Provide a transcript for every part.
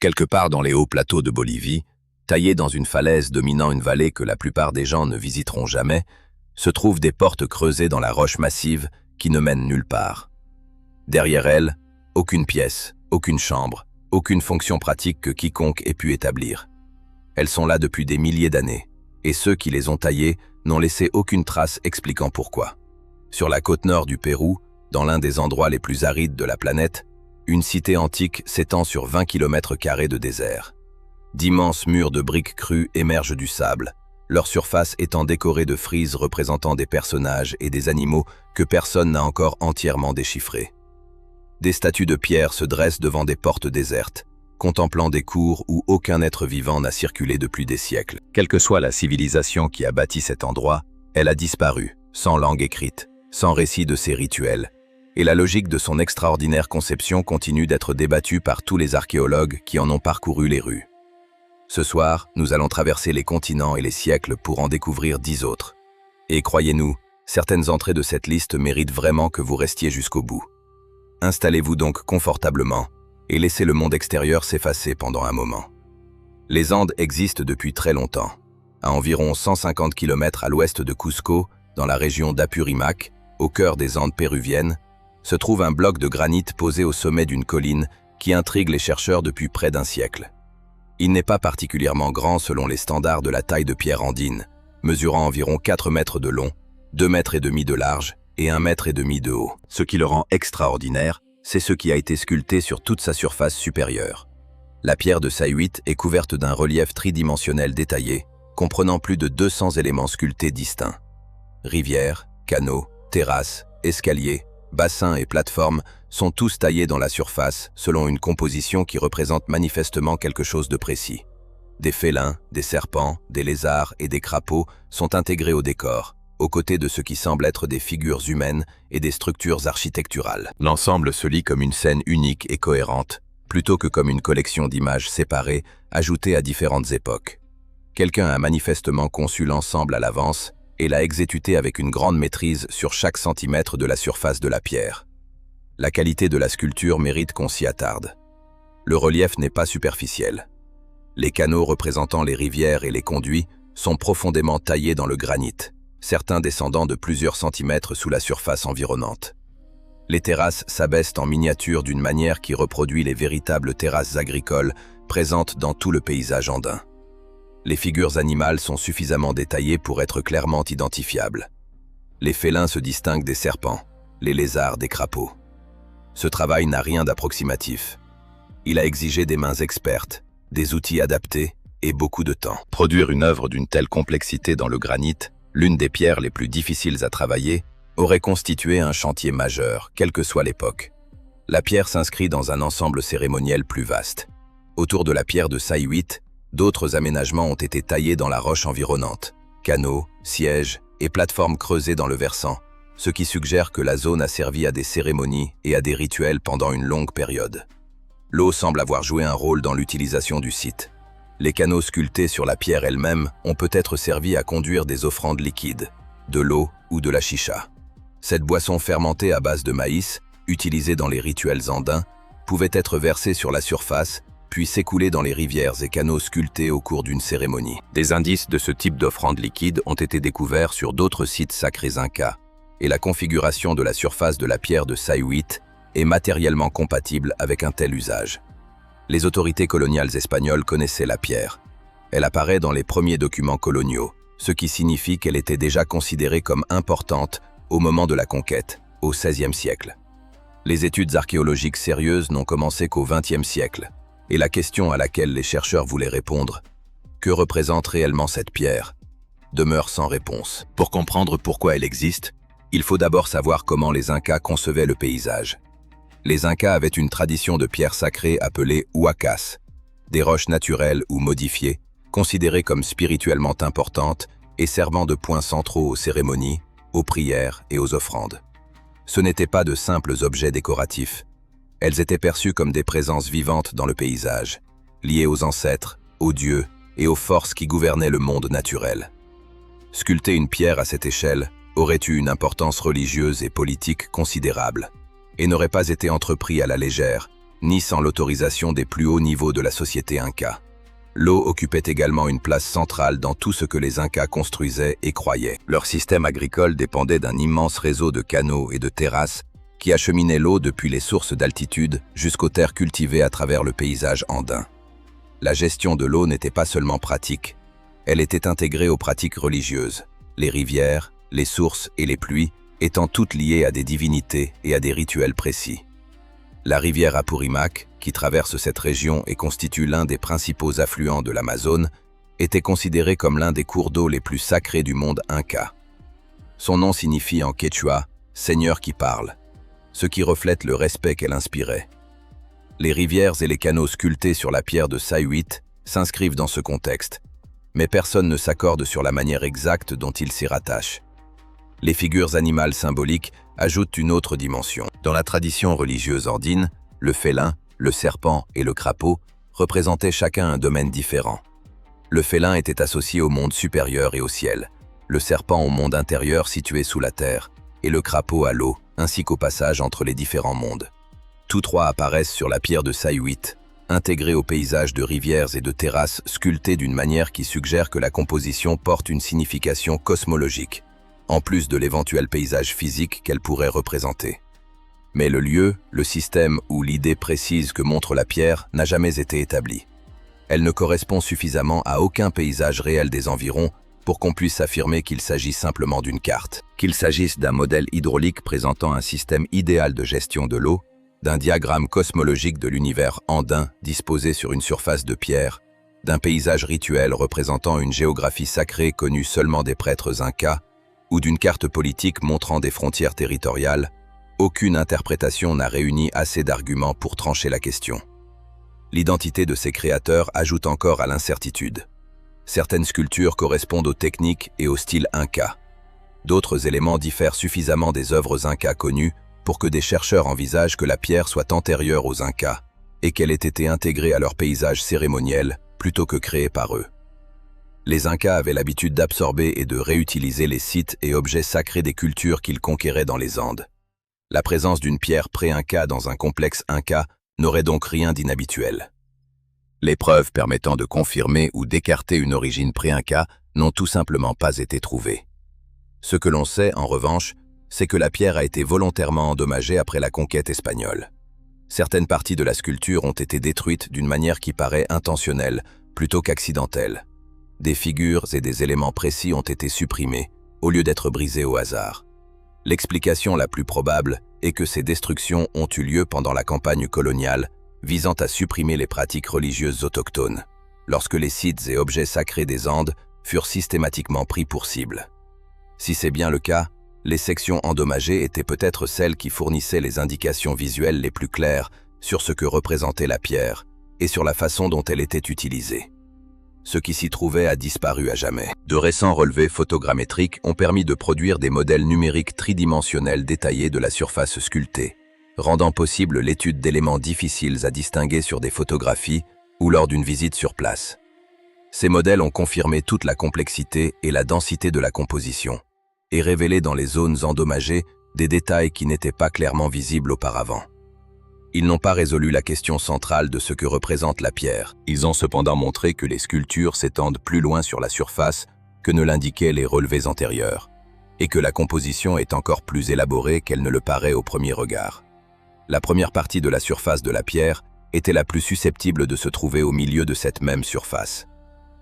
Quelque part dans les hauts plateaux de Bolivie, taillés dans une falaise dominant une vallée que la plupart des gens ne visiteront jamais, se trouvent des portes creusées dans la roche massive qui ne mènent nulle part. Derrière elles, aucune pièce, aucune chambre, aucune fonction pratique que quiconque ait pu établir. Elles sont là depuis des milliers d'années, et ceux qui les ont taillées n'ont laissé aucune trace expliquant pourquoi. Sur la côte nord du Pérou, dans l'un des endroits les plus arides de la planète, une cité antique s'étend sur 20 km² de désert. D'immenses murs de briques crues émergent du sable, leur surface étant décorée de frises représentant des personnages et des animaux que personne n'a encore entièrement déchiffrés. Des statues de pierre se dressent devant des portes désertes, contemplant des cours où aucun être vivant n'a circulé depuis des siècles. Quelle que soit la civilisation qui a bâti cet endroit, elle a disparu, sans langue écrite, sans récit de ses rituels, et la logique de son extraordinaire conception continue d'être débattue par tous les archéologues qui en ont parcouru les rues. Ce soir, nous allons traverser les continents et les siècles pour en découvrir 10 autres. Et croyez-nous, certaines entrées de cette liste méritent vraiment que vous restiez jusqu'au bout. Installez-vous donc confortablement et laissez le monde extérieur s'effacer pendant un moment. Les Andes existent depuis très longtemps. À environ 150 km à l'ouest de Cusco, dans la région d'Apurimac, au cœur des Andes péruviennes, se trouve un bloc de granit posé au sommet d'une colline qui intrigue les chercheurs depuis près d'un siècle. Il n'est pas particulièrement grand selon les standards de la taille de pierre andine, mesurant environ 4 mètres de long, 2,5 mètres de large et 1,5 mètre de haut. Ce qui le rend extraordinaire, c'est ce qui a été sculpté sur toute sa surface supérieure. La pierre de Sayhuite est couverte d'un relief tridimensionnel détaillé, comprenant plus de 200 éléments sculptés distincts. Rivières, canaux, terrasses, escaliers, bassins et plateformes sont tous taillés dans la surface selon une composition qui représente manifestement quelque chose de précis. Des félins, des serpents, des lézards et des crapauds sont intégrés au décor, aux côtés de ce qui semble être des figures humaines et des structures architecturales. L'ensemble se lit comme une scène unique et cohérente, plutôt que comme une collection d'images séparées, ajoutées à différentes époques. Quelqu'un a manifestement conçu l'ensemble à l'avance et l'a exécuté avec une grande maîtrise sur chaque centimètre de la surface de la pierre. La qualité de la sculpture mérite qu'on s'y attarde. Le relief n'est pas superficiel. Les canaux représentant les rivières et les conduits sont profondément taillés dans le granit, certains descendant de plusieurs centimètres sous la surface environnante. Les terrasses s'abaissent en miniature d'une manière qui reproduit les véritables terrasses agricoles présentes dans tout le paysage andin. Les figures animales sont suffisamment détaillées pour être clairement identifiables. Les félins se distinguent des serpents, les lézards des crapauds. Ce travail n'a rien d'approximatif. Il a exigé des mains expertes, des outils adaptés et beaucoup de temps. Produire une œuvre d'une telle complexité dans le granit, l'une des pierres les plus difficiles à travailler, aurait constitué un chantier majeur, quelle que soit l'époque. La pierre s'inscrit dans un ensemble cérémoniel plus vaste. Autour de la pierre de Sayhuite, d'autres aménagements ont été taillés dans la roche environnante, canaux, sièges et plateformes creusées dans le versant, ce qui suggère que la zone a servi à des cérémonies et à des rituels pendant une longue période. L'eau semble avoir joué un rôle dans l'utilisation du site. Les canaux sculptés sur la pierre elle-même ont peut-être servi à conduire des offrandes liquides, de l'eau ou de la chicha. Cette boisson fermentée à base de maïs, utilisée dans les rituels andins, pouvait être versée sur la surface puis s'écouler dans les rivières et canaux sculptés au cours d'une cérémonie. Des indices de ce type d'offrande liquide ont été découverts sur d'autres sites sacrés incas, et la configuration de la surface de la pierre de Sayhuite est matériellement compatible avec un tel usage. Les autorités coloniales espagnoles connaissaient la pierre. Elle apparaît dans les premiers documents coloniaux, ce qui signifie qu'elle était déjà considérée comme importante au moment de la conquête, au XVIe siècle. Les études archéologiques sérieuses n'ont commencé qu'au XXe siècle, et la question à laquelle les chercheurs voulaient répondre, que représente réellement cette pierre, demeure sans réponse. Pour comprendre pourquoi elle existe, il faut d'abord savoir comment les Incas concevaient le paysage. Les Incas avaient une tradition de pierres sacrées appelée huacas, des roches naturelles ou modifiées, considérées comme spirituellement importantes et servant de points centraux aux cérémonies, aux prières et aux offrandes. Ce n'étaient pas de simples objets décoratifs. Elles étaient perçues comme des présences vivantes dans le paysage, liées aux ancêtres, aux dieux et aux forces qui gouvernaient le monde naturel. Sculpter une pierre à cette échelle aurait eu une importance religieuse et politique considérable, et n'aurait pas été entrepris à la légère, ni sans l'autorisation des plus hauts niveaux de la société inca. L'eau occupait également une place centrale dans tout ce que les Incas construisaient et croyaient. Leur système agricole dépendait d'un immense réseau de canaux et de terrasses qui acheminaient l'eau depuis les sources d'altitude jusqu'aux terres cultivées à travers le paysage andin. La gestion de l'eau n'était pas seulement pratique, elle était intégrée aux pratiques religieuses, les rivières, les sources et les pluies étant toutes liées à des divinités et à des rituels précis. La rivière Apurimac, qui traverse cette région et constitue l'un des principaux affluents de l'Amazone, était considérée comme l'un des cours d'eau les plus sacrés du monde inca. Son nom signifie en quechua « Seigneur qui parle », ce qui reflète le respect qu'elle inspirait. Les rivières et les canaux sculptés sur la pierre de Sayhuite s'inscrivent dans ce contexte, mais personne ne s'accorde sur la manière exacte dont ils s'y rattachent. Les figures animales symboliques ajoutent une autre dimension. Dans la tradition religieuse andine, le félin, le serpent et le crapaud représentaient chacun un domaine différent. Le félin était associé au monde supérieur et au ciel, le serpent au monde intérieur situé sous la terre, et le crapaud à l'eau, ainsi qu'au passage entre les différents mondes. Tous trois apparaissent sur la pierre de Sayhuite, intégrés au paysage de rivières et de terrasses sculptées d'une manière qui suggère que la composition porte une signification cosmologique, en plus de l'éventuel paysage physique qu'elle pourrait représenter. Mais le lieu, le système ou l'idée précise que montre la pierre n'a jamais été établie. Elle ne correspond suffisamment à aucun paysage réel des environs pour qu'on puisse affirmer qu'il s'agit simplement d'une carte, qu'il s'agisse d'un modèle hydraulique présentant un système idéal de gestion de l'eau, d'un diagramme cosmologique de l'univers andin disposé sur une surface de pierre, d'un paysage rituel représentant une géographie sacrée connue seulement des prêtres incas, ou d'une carte politique montrant des frontières territoriales. Aucune interprétation n'a réuni assez d'arguments pour trancher la question. L'identité de ces créateurs ajoute encore à l'incertitude. Certaines sculptures correspondent aux techniques et au style inca. D'autres éléments diffèrent suffisamment des œuvres incas connues pour que des chercheurs envisagent que la pierre soit antérieure aux Incas et qu'elle ait été intégrée à leur paysage cérémoniel plutôt que créée par eux. Les Incas avaient l'habitude d'absorber et de réutiliser les sites et objets sacrés des cultures qu'ils conquéraient dans les Andes. La présence d'une pierre pré-Inca dans un complexe Inca n'aurait donc rien d'inhabituel. Les preuves permettant de confirmer ou d'écarter une origine pré-Inca n'ont tout simplement pas été trouvées. Ce que l'on sait, en revanche, c'est que la pierre a été volontairement endommagée après la conquête espagnole. Certaines parties de la sculpture ont été détruites d'une manière qui paraît intentionnelle plutôt qu'accidentelle. Des figures et des éléments précis ont été supprimés, au lieu d'être brisés au hasard. L'explication la plus probable est que ces destructions ont eu lieu pendant la campagne coloniale, visant à supprimer les pratiques religieuses autochtones, lorsque les sites et objets sacrés des Andes furent systématiquement pris pour cible. Si c'est bien le cas, les sections endommagées étaient peut-être celles qui fournissaient les indications visuelles les plus claires sur ce que représentait la pierre et sur la façon dont elle était utilisée. Ce qui s'y trouvait a disparu à jamais. De récents relevés photogrammétriques ont permis de produire des modèles numériques tridimensionnels détaillés de la surface sculptée, rendant possible l'étude d'éléments difficiles à distinguer sur des photographies ou lors d'une visite sur place. Ces modèles ont confirmé toute la complexité et la densité de la composition, et révélé dans les zones endommagées des détails qui n'étaient pas clairement visibles auparavant. Ils n'ont pas résolu la question centrale de ce que représente la pierre. Ils ont cependant montré que les sculptures s'étendent plus loin sur la surface que ne l'indiquaient les relevés antérieurs, et que la composition est encore plus élaborée qu'elle ne le paraît au premier regard. La première partie de la surface de la pierre était la plus susceptible de se trouver au milieu de cette même surface.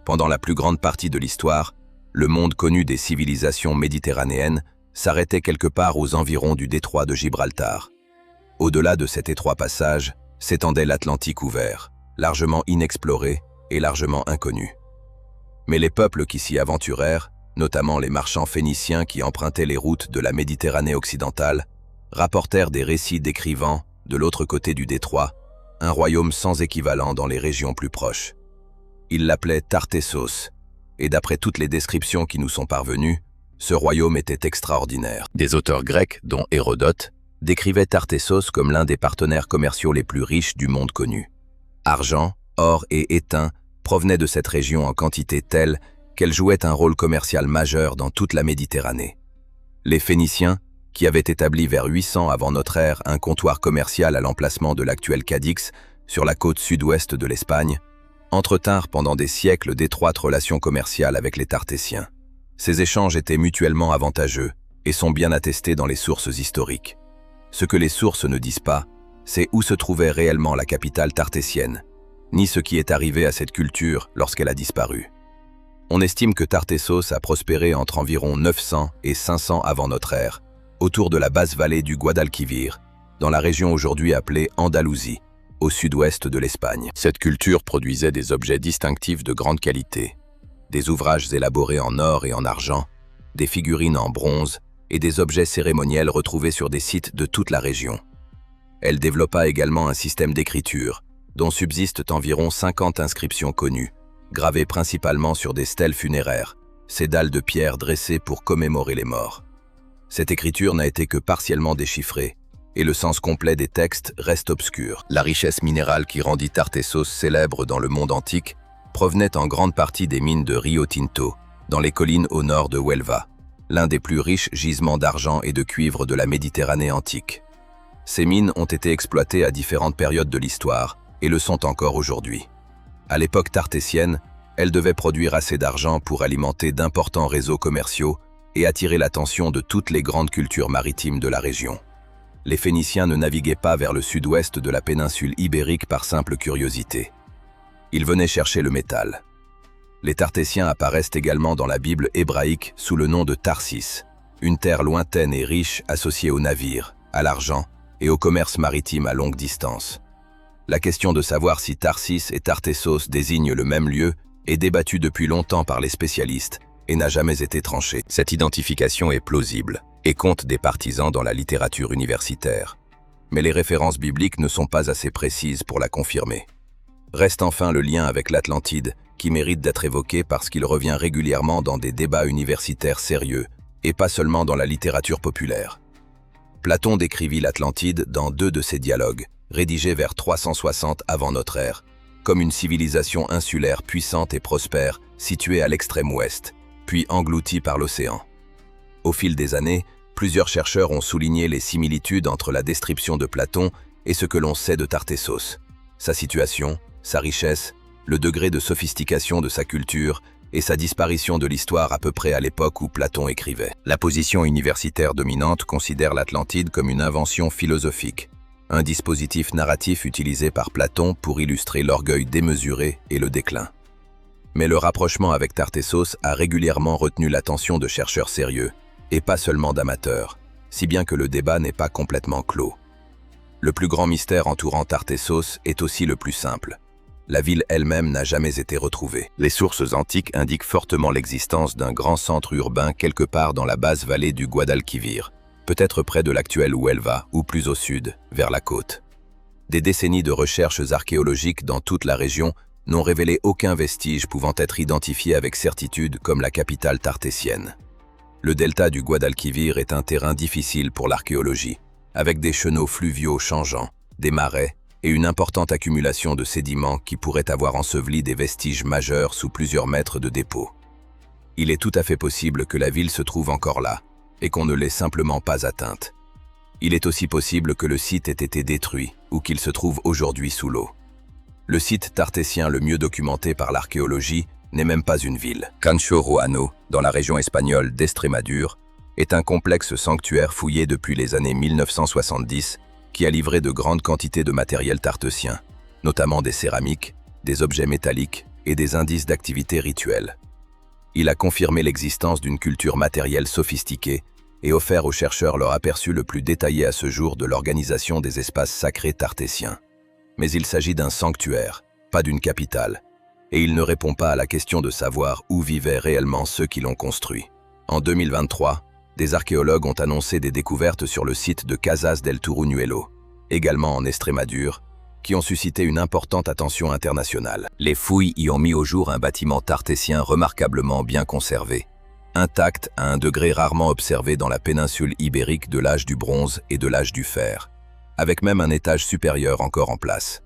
Pendant la plus grande partie de l'histoire, le monde connu des civilisations méditerranéennes s'arrêtait quelque part aux environs du détroit de Gibraltar. Au-delà de cet étroit passage s'étendait l'Atlantique ouvert, largement inexploré et largement inconnu. Mais les peuples qui s'y aventurèrent, notamment les marchands phéniciens qui empruntaient les routes de la Méditerranée occidentale, rapportèrent des récits décrivant, de l'autre côté du détroit, un royaume sans équivalent dans les régions plus proches. Ils l'appelaient Tartessos, et d'après toutes les descriptions qui nous sont parvenues, ce royaume était extraordinaire. Des auteurs grecs, dont Hérodote, décrivaient Tartessos comme l'un des partenaires commerciaux les plus riches du monde connu. Argent, or et étain provenaient de cette région en quantité telle qu'elle jouait un rôle commercial majeur dans toute la Méditerranée. Les Phéniciens, qui avait établi vers 800 avant notre ère un comptoir commercial à l'emplacement de l'actuel Cadix, sur la côte sud-ouest de l'Espagne, entretinrent pendant des siècles d'étroites relations commerciales avec les Tartésiens. Ces échanges étaient mutuellement avantageux et sont bien attestés dans les sources historiques. Ce que les sources ne disent pas, c'est où se trouvait réellement la capitale tartésienne, ni ce qui est arrivé à cette culture lorsqu'elle a disparu. On estime que Tartessos a prospéré entre environ 900 et 500 avant notre ère, autour de la basse vallée du Guadalquivir, dans la région aujourd'hui appelée Andalousie, au sud-ouest de l'Espagne. Cette culture produisait des objets distinctifs de grande qualité, des ouvrages élaborés en or et en argent, des figurines en bronze et des objets cérémoniels retrouvés sur des sites de toute la région. Elle développa également un système d'écriture, dont subsistent environ 50 inscriptions connues, gravées principalement sur des stèles funéraires, ces dalles de pierre dressées pour commémorer les morts. Cette écriture n'a été que partiellement déchiffrée, et le sens complet des textes reste obscur. La richesse minérale qui rendit Tartessos célèbre dans le monde antique provenait en grande partie des mines de Rio Tinto, dans les collines au nord de Huelva, l'un des plus riches gisements d'argent et de cuivre de la Méditerranée antique. Ces mines ont été exploitées à différentes périodes de l'histoire, et le sont encore aujourd'hui. À l'époque tartésienne, elles devaient produire assez d'argent pour alimenter d'importants réseaux commerciaux et attirer l'attention de toutes les grandes cultures maritimes de la région. Les Phéniciens ne naviguaient pas vers le sud-ouest de la péninsule ibérique par simple curiosité. Ils venaient chercher le métal. Les Tartésiens apparaissent également dans la Bible hébraïque sous le nom de Tarsis, une terre lointaine et riche associée aux navires, à l'argent et au commerce maritime à longue distance. La question de savoir si Tarsis et Tartessos désignent le même lieu est débattue depuis longtemps par les spécialistes et n'a jamais été tranchée. Cette identification est plausible et compte des partisans dans la littérature universitaire. Mais les références bibliques ne sont pas assez précises pour la confirmer. Reste enfin le lien avec l'Atlantide, qui mérite d'être évoqué parce qu'il revient régulièrement dans des débats universitaires sérieux, et pas seulement dans la littérature populaire. Platon décrivit l'Atlantide dans 2 de ses dialogues, rédigés vers 360 avant notre ère, comme une civilisation insulaire puissante et prospère, située à l'extrême ouest, puis engloutie par l'océan. Au fil des années, plusieurs chercheurs ont souligné les similitudes entre la description de Platon et ce que l'on sait de Tartessos, sa situation, sa richesse, le degré de sophistication de sa culture et sa disparition de l'histoire à peu près à l'époque où Platon écrivait. La position universitaire dominante considère l'Atlantide comme une invention philosophique, un dispositif narratif utilisé par Platon pour illustrer l'orgueil démesuré et le déclin. Mais le rapprochement avec Tartessos a régulièrement retenu l'attention de chercheurs sérieux, et pas seulement d'amateurs, si bien que le débat n'est pas complètement clos. Le plus grand mystère entourant Tartessos est aussi le plus simple. La ville elle-même n'a jamais été retrouvée. Les sources antiques indiquent fortement l'existence d'un grand centre urbain quelque part dans la basse vallée du Guadalquivir, peut-être près de l'actuelle Huelva ou plus au sud, vers la côte. Des décennies de recherches archéologiques dans toute la région n'ont révélé aucun vestige pouvant être identifié avec certitude comme la capitale tartésienne. Le delta du Guadalquivir est un terrain difficile pour l'archéologie, avec des chenaux fluviaux changeants, des marais et une importante accumulation de sédiments qui pourraient avoir enseveli des vestiges majeurs sous plusieurs mètres de dépôt. Il est tout à fait possible que la ville se trouve encore là, et qu'on ne l'ait simplement pas atteinte. Il est aussi possible que le site ait été détruit ou qu'il se trouve aujourd'hui sous l'eau. Le site tartésien le mieux documenté par l'archéologie n'est même pas une ville. Cancho Roano, dans la région espagnole d'Estrémadure, est un complexe sanctuaire fouillé depuis les années 1970 qui a livré de grandes quantités de matériel tartésien, notamment des céramiques, des objets métalliques et des indices d'activité rituelle. Il a confirmé l'existence d'une culture matérielle sophistiquée et offert aux chercheurs leur aperçu le plus détaillé à ce jour de l'organisation des espaces sacrés tartésiens. Mais il s'agit d'un sanctuaire, pas d'une capitale, et il ne répond pas à la question de savoir où vivaient réellement ceux qui l'ont construit. En 2023, des archéologues ont annoncé des découvertes sur le site de Casas del Turuñuelo, également en Estrémadure, qui ont suscité une importante attention internationale. Les fouilles y ont mis au jour un bâtiment tartésien remarquablement bien conservé, intact à un degré rarement observé dans la péninsule ibérique de l'âge du bronze et de l'âge du fer, avec même un étage supérieur encore en place.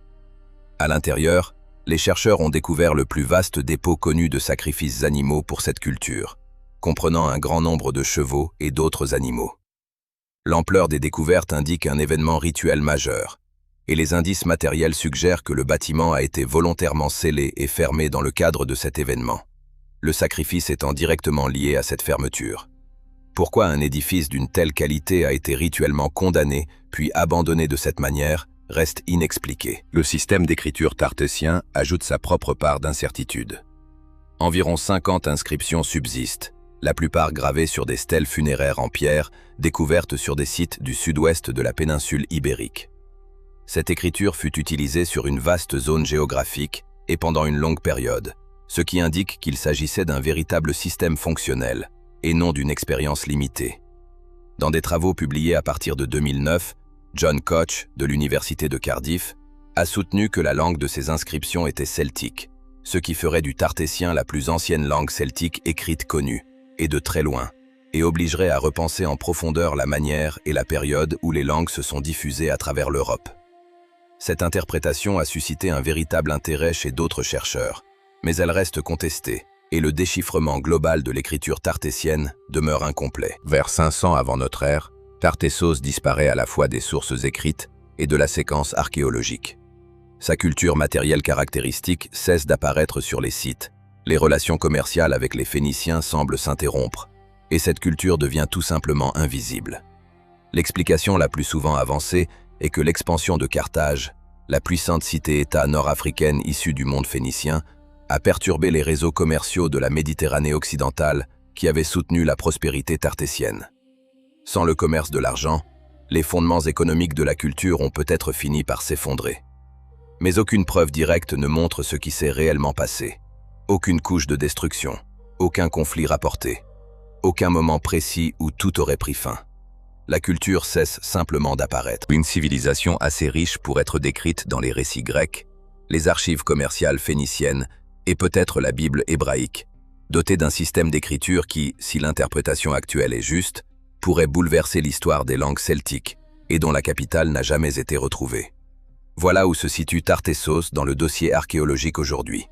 À l'intérieur, les chercheurs ont découvert le plus vaste dépôt connu de sacrifices animaux pour cette culture, comprenant un grand nombre de chevaux et d'autres animaux. L'ampleur des découvertes indique un événement rituel majeur, et les indices matériels suggèrent que le bâtiment a été volontairement scellé et fermé dans le cadre de cet événement, le sacrifice étant directement lié à cette fermeture. Pourquoi un édifice d'une telle qualité a été rituellement condamné, puis abandonné de cette manière, reste inexpliqué. Le système d'écriture tartessien ajoute sa propre part d'incertitude. Environ 50 inscriptions subsistent, la plupart gravées sur des stèles funéraires en pierre, découvertes sur des sites du sud-ouest de la péninsule ibérique. Cette écriture fut utilisée sur une vaste zone géographique et pendant une longue période, ce qui indique qu'il s'agissait d'un véritable système fonctionnel, et non d'une expérience limitée. Dans des travaux publiés à partir de 2009, John Koch, de l'Université de Cardiff, a soutenu que la langue de ces inscriptions était celtique, ce qui ferait du tartessien la plus ancienne langue celtique écrite connue, et de très loin, et obligerait à repenser en profondeur la manière et la période où les langues se sont diffusées à travers l'Europe. Cette interprétation a suscité un véritable intérêt chez d'autres chercheurs, mais elle reste contestée, et le déchiffrement global de l'écriture tartessienne demeure incomplet. Vers 500 avant notre ère, Tartessos disparaît à la fois des sources écrites et de la séquence archéologique. Sa culture matérielle caractéristique cesse d'apparaître sur les sites, les relations commerciales avec les Phéniciens semblent s'interrompre, et cette culture devient tout simplement invisible. L'explication la plus souvent avancée est que l'expansion de Carthage, la puissante cité-État nord-africaine issue du monde phénicien, a perturbé les réseaux commerciaux de la Méditerranée occidentale qui avaient soutenu la prospérité tartessienne. Sans le commerce de l'argent, les fondements économiques de la culture ont peut-être fini par s'effondrer. Mais aucune preuve directe ne montre ce qui s'est réellement passé. Aucune couche de destruction, aucun conflit rapporté, aucun moment précis où tout aurait pris fin. La culture cesse simplement d'apparaître. Une civilisation assez riche pour être décrite dans les récits grecs, les archives commerciales phéniciennes et peut-être la Bible hébraïque, dotée d'un système d'écriture qui, si l'interprétation actuelle est juste, pourrait bouleverser l'histoire des langues celtiques et dont la capitale n'a jamais été retrouvée. Voilà où se situe Tartessos dans le dossier archéologique aujourd'hui.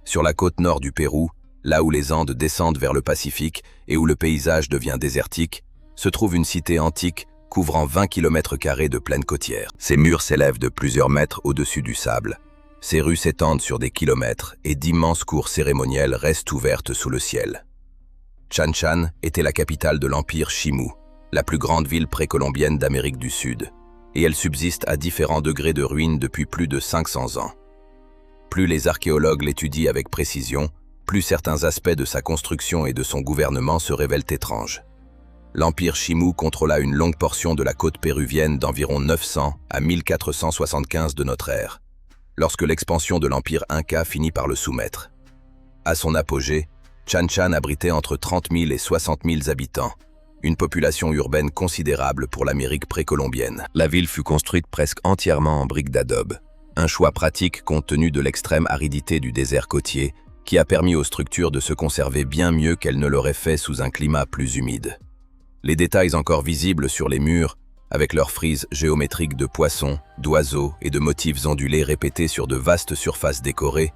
Sur la côte nord du Pérou, là où les Andes descendent vers le Pacifique et où le paysage devient désertique, se trouve une cité antique couvrant 20 km² de plaine côtière. Ses murs s'élèvent de plusieurs mètres au-dessus du sable. Ses rues s'étendent sur des kilomètres et d'immenses cours cérémonielles restent ouvertes sous le ciel. Chan Chan était la capitale de l'empire Chimú, la plus grande ville précolombienne d'Amérique du Sud, et elle subsiste à différents degrés de ruines depuis plus de 500 ans. Plus les archéologues l'étudient avec précision, plus certains aspects de sa construction et de son gouvernement se révèlent étranges. L'empire Chimú contrôla une longue portion de la côte péruvienne d'environ 900 à 1475 de notre ère, lorsque l'expansion de l'empire Inca finit par le soumettre. À son apogée, Chan Chan abritait entre 30 000 et 60 000 habitants, une population urbaine considérable pour l'Amérique précolombienne. La ville fut construite presque entièrement en briques d'adobe, un choix pratique compte tenu de l'extrême aridité du désert côtier qui a permis aux structures de se conserver bien mieux qu'elles ne l'auraient fait sous un climat plus humide. Les détails encore visibles sur les murs, avec leurs frises géométriques de poissons, d'oiseaux et de motifs ondulés répétés sur de vastes surfaces décorées,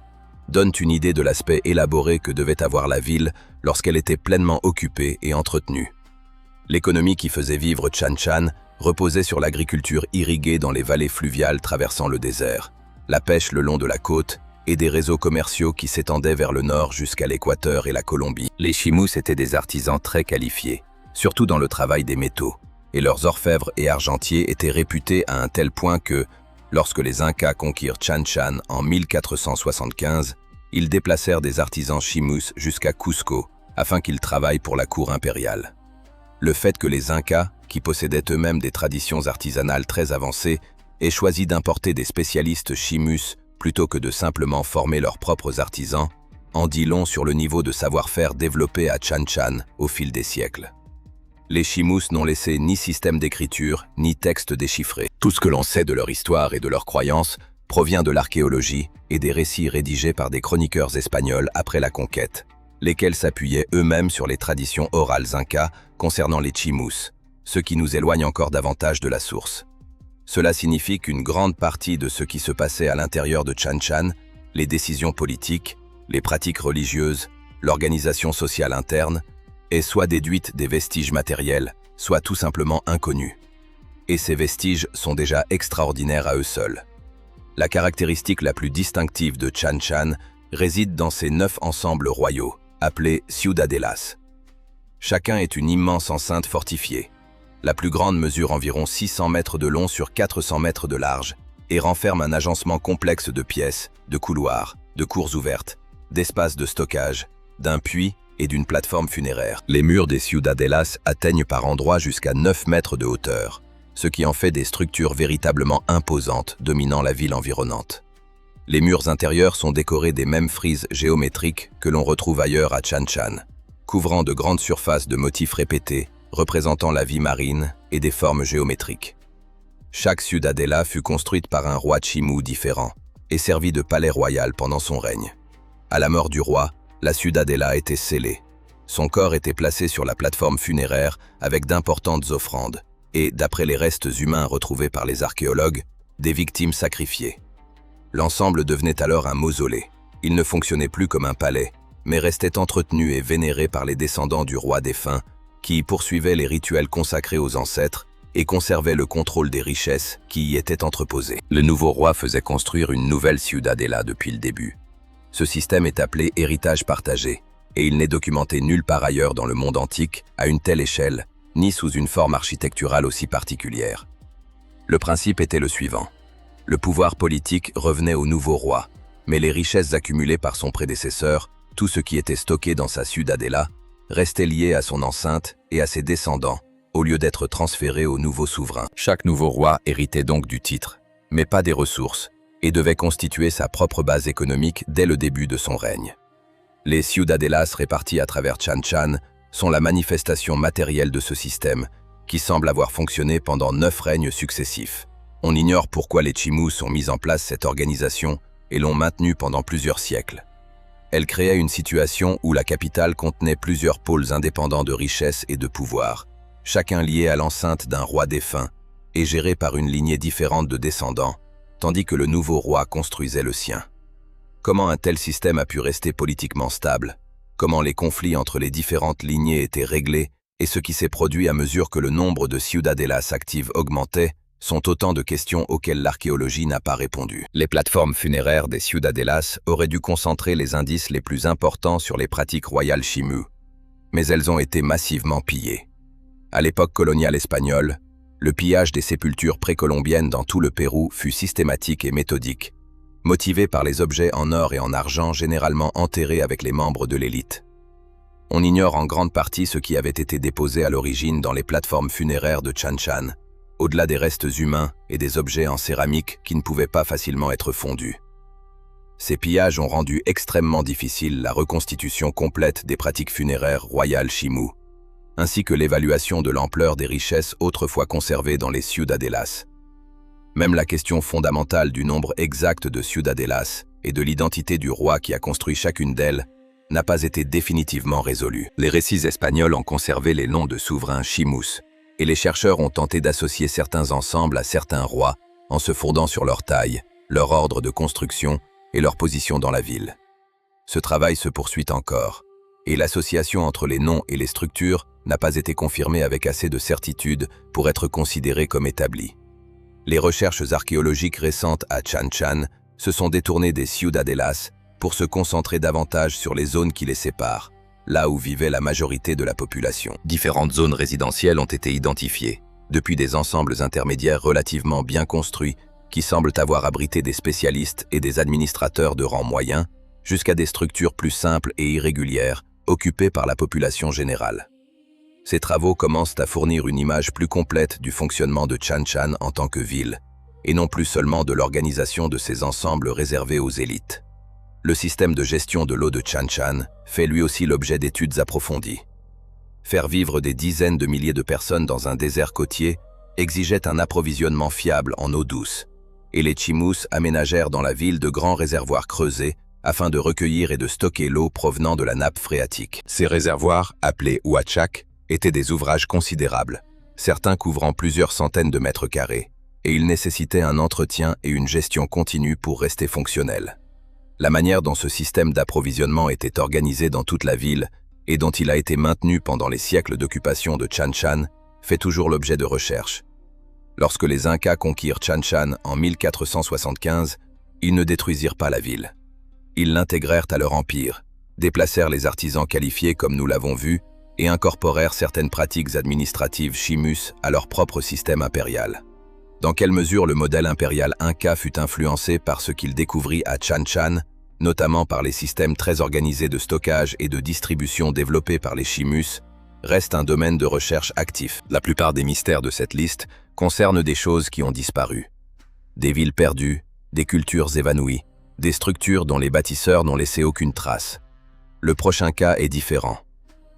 donnent une idée de l'aspect élaboré que devait avoir la ville lorsqu'elle était pleinement occupée et entretenue. L'économie qui faisait vivre Chan Chan reposait sur l'agriculture irriguée dans les vallées fluviales traversant le désert, la pêche le long de la côte et des réseaux commerciaux qui s'étendaient vers le nord jusqu'à l'Équateur et la Colombie. Les Chimús étaient des artisans très qualifiés, surtout dans le travail des métaux, et leurs orfèvres et argentiers étaient réputés à un tel point que, lorsque les Incas conquirent Chan Chan en 1475, ils déplacèrent des artisans Chimús jusqu'à Cusco afin qu'ils travaillent pour la cour impériale. Le fait que les Incas, qui possédaient eux-mêmes des traditions artisanales très avancées, aient choisi d'importer des spécialistes Chimús plutôt que de simplement former leurs propres artisans, en dit long sur le niveau de savoir-faire développé à Chan Chan au fil des siècles. Les Chimús n'ont laissé ni système d'écriture, ni texte déchiffré. Tout ce que l'on sait de leur histoire et de leurs croyances provient de l'archéologie et des récits rédigés par des chroniqueurs espagnols après la conquête, lesquels s'appuyaient eux-mêmes sur les traditions orales incas concernant les Chimús, ce qui nous éloigne encore davantage de la source. Cela signifie qu'une grande partie de ce qui se passait à l'intérieur de Chan Chan, les décisions politiques, les pratiques religieuses, l'organisation sociale interne, est soit déduite des vestiges matériels, soit tout simplement inconnue. et ces vestiges sont déjà extraordinaires à eux seuls. La caractéristique la plus distinctive de Chan Chan réside dans ces 9 ensembles royaux, appelés ciudadelas. Chacun est une immense enceinte fortifiée. La plus grande mesure environ 600 mètres de long sur 400 mètres de large et renferme un agencement complexe de pièces, de couloirs, de cours ouvertes, d'espaces de stockage, d'un puits et d'une plateforme funéraire. Les murs des ciudadelas atteignent par endroits jusqu'à 9 mètres de hauteur, ce qui en fait des structures véritablement imposantes dominant la ville environnante. Les murs intérieurs sont décorés des mêmes frises géométriques que l'on retrouve ailleurs à Chan Chan, couvrant de grandes surfaces de motifs répétés, représentant la vie marine et des formes géométriques. Chaque ciudadela fut construite par un roi Chimu différent et servit de palais royal pendant son règne. À la mort du roi, la ciudadela était scellée. Son corps était placé sur la plateforme funéraire avec d'importantes offrandes et, d'après les restes humains retrouvés par les archéologues, des victimes sacrifiées. L'ensemble devenait alors un mausolée. Il ne fonctionnait plus comme un palais, mais restait entretenu et vénéré par les descendants du roi défunt, qui poursuivaient les rituels consacrés aux ancêtres et conservaient le contrôle des richesses qui y étaient entreposées. Le nouveau roi faisait construire une nouvelle ciudadela depuis le début. Ce système est appelé héritage partagé, et il n'est documenté nulle part ailleurs dans le monde antique à une telle échelle, ni sous une forme architecturale aussi particulière. Le principe était le suivant. Le pouvoir politique revenait au nouveau roi, mais les richesses accumulées par son prédécesseur, tout ce qui était stocké dans sa ciudadela, restait lié à son enceinte et à ses descendants, au lieu d'être transféré au nouveau souverain. Chaque nouveau roi héritait donc du titre, mais pas des ressources, et devait constituer sa propre base économique dès le début de son règne. Les ciudadelas réparties à travers Chan Chan sont la manifestation matérielle de ce système, qui semble avoir fonctionné pendant 9 règnes successifs. On ignore pourquoi les Chimus ont mis en place cette organisation et l'ont maintenue pendant plusieurs siècles. Elle créait une situation où la capitale contenait plusieurs pôles indépendants de richesse et de pouvoir, chacun lié à l'enceinte d'un roi défunt et géré par une lignée différente de descendants, tandis que le nouveau roi construisait le sien. Comment un tel système a pu rester politiquement stable? Comment les conflits entre les différentes lignées étaient réglés et ce qui s'est produit à mesure que le nombre de ciudadelas actives augmentait sont autant de questions auxquelles l'archéologie n'a pas répondu. Les plateformes funéraires des ciudadelas auraient dû concentrer les indices les plus importants sur les pratiques royales Chimu, mais elles ont été massivement pillées. À l'époque coloniale espagnole, le pillage des sépultures précolombiennes dans tout le Pérou fut systématique et méthodique, motivé par les objets en or et en argent généralement enterrés avec les membres de l'élite. On ignore en grande partie ce qui avait été déposé à l'origine dans les plateformes funéraires de Chan Chan, au-delà des restes humains et des objets en céramique qui ne pouvaient pas facilement être fondus. Ces pillages ont rendu extrêmement difficile la reconstitution complète des pratiques funéraires royales Chimu, ainsi que l'évaluation de l'ampleur des richesses autrefois conservées dans les ciudadelas. Même la question fondamentale du nombre exact de ciudadelas et de l'identité du roi qui a construit chacune d'elles n'a pas été définitivement résolue. Les récits espagnols ont conservé les noms de souverains Chimus, et les chercheurs ont tenté d'associer certains ensembles à certains rois en se fondant sur leur taille, leur ordre de construction et leur position dans la ville. Ce travail se poursuit encore, et l'association entre les noms et les structures n'a pas été confirmée avec assez de certitude pour être considérée comme établie. Les recherches archéologiques récentes à Chan Chan se sont détournées des ciudadelas pour se concentrer davantage sur les zones qui les séparent, là où vivait la majorité de la population. Différentes zones résidentielles ont été identifiées, depuis des ensembles intermédiaires relativement bien construits qui semblent avoir abrité des spécialistes et des administrateurs de rang moyen, jusqu'à des structures plus simples et irrégulières, occupées par la population générale. Ces travaux commencent à fournir une image plus complète du fonctionnement de Chan Chan en tant que ville, et non plus seulement de l'organisation de ces ensembles réservés aux élites. Le système de gestion de l'eau de Chan Chan fait lui aussi l'objet d'études approfondies. Faire vivre des dizaines de milliers de personnes dans un désert côtier exigeait un approvisionnement fiable en eau douce, et les Chimus aménagèrent dans la ville de grands réservoirs creusés afin de recueillir et de stocker l'eau provenant de la nappe phréatique. Ces réservoirs, appelés huachak, étaient des ouvrages considérables, certains couvrant plusieurs centaines de mètres carrés, et ils nécessitaient un entretien et une gestion continue pour rester fonctionnels. La manière dont ce système d'approvisionnement était organisé dans toute la ville et dont il a été maintenu pendant les siècles d'occupation de Chan Chan fait toujours l'objet de recherches. Lorsque les Incas conquirent Chan-Chan en 1475, ils ne détruisirent pas la ville. Ils l'intégrèrent à leur empire, déplacèrent les artisans qualifiés comme nous l'avons vu et incorporèrent certaines pratiques administratives chimus à leur propre système impérial. Dans quelle mesure le modèle impérial Inca fut influencé par ce qu'il découvrit à Chan-Chan, notamment par les systèmes très organisés de stockage et de distribution développés par les chimus, reste un domaine de recherche actif. La plupart des mystères de cette liste concernent des choses qui ont disparu. Des villes perdues, des cultures évanouies, des structures dont les bâtisseurs n'ont laissé aucune trace. Le prochain cas est différent.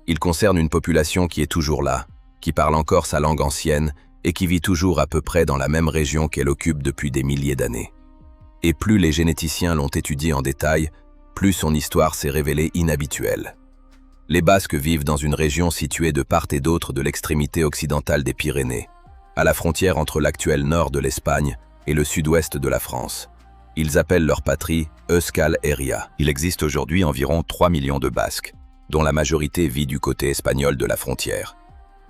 Il concerne une population qui est toujours là, qui parle encore sa langue ancienne et qui vit toujours à peu près dans la même région qu'elle occupe depuis des milliers d'années. Et plus les généticiens l'ont étudié en détail, plus son histoire s'est révélée inhabituelle. Les Basques vivent dans une région située de part et d'autre de l'extrémité occidentale des Pyrénées, à la frontière entre l'actuel nord de l'Espagne et le sud-ouest de la France. Ils appellent leur patrie Euskal Herria. Il existe aujourd'hui environ 3 millions de Basques, dont la majorité vit du côté espagnol de la frontière.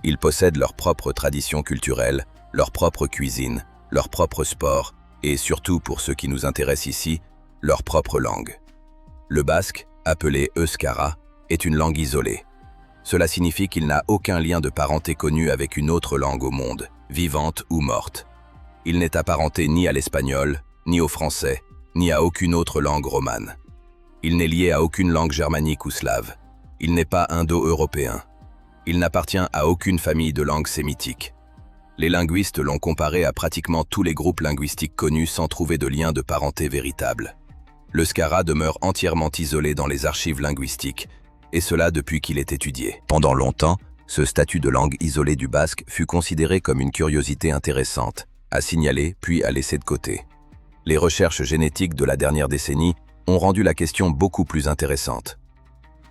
Ils possèdent leurs propres traditions culturelles, leur propre cuisine, leur propre sport et surtout, pour ceux qui nous intéressent ici, leur propre langue. Le basque, appelé euskara, est une langue isolée. Cela signifie qu'il n'a aucun lien de parenté connu avec une autre langue au monde, vivante ou morte. Il n'est apparenté ni à l'espagnol, ni au français, ni à aucune autre langue romane. Il n'est lié à aucune langue germanique ou slave. Il n'est pas indo-européen. Il n'appartient à aucune famille de langues sémitiques. Les linguistes l'ont comparé à pratiquement tous les groupes linguistiques connus sans trouver de lien de parenté véritable. L'euskara demeure entièrement isolé dans les archives linguistiques, et cela depuis qu'il est étudié. Pendant longtemps, ce statut de langue isolée du basque fut considéré comme une curiosité intéressante, à signaler puis à laisser de côté. Les recherches génétiques de la dernière décennie ont rendu la question beaucoup plus intéressante.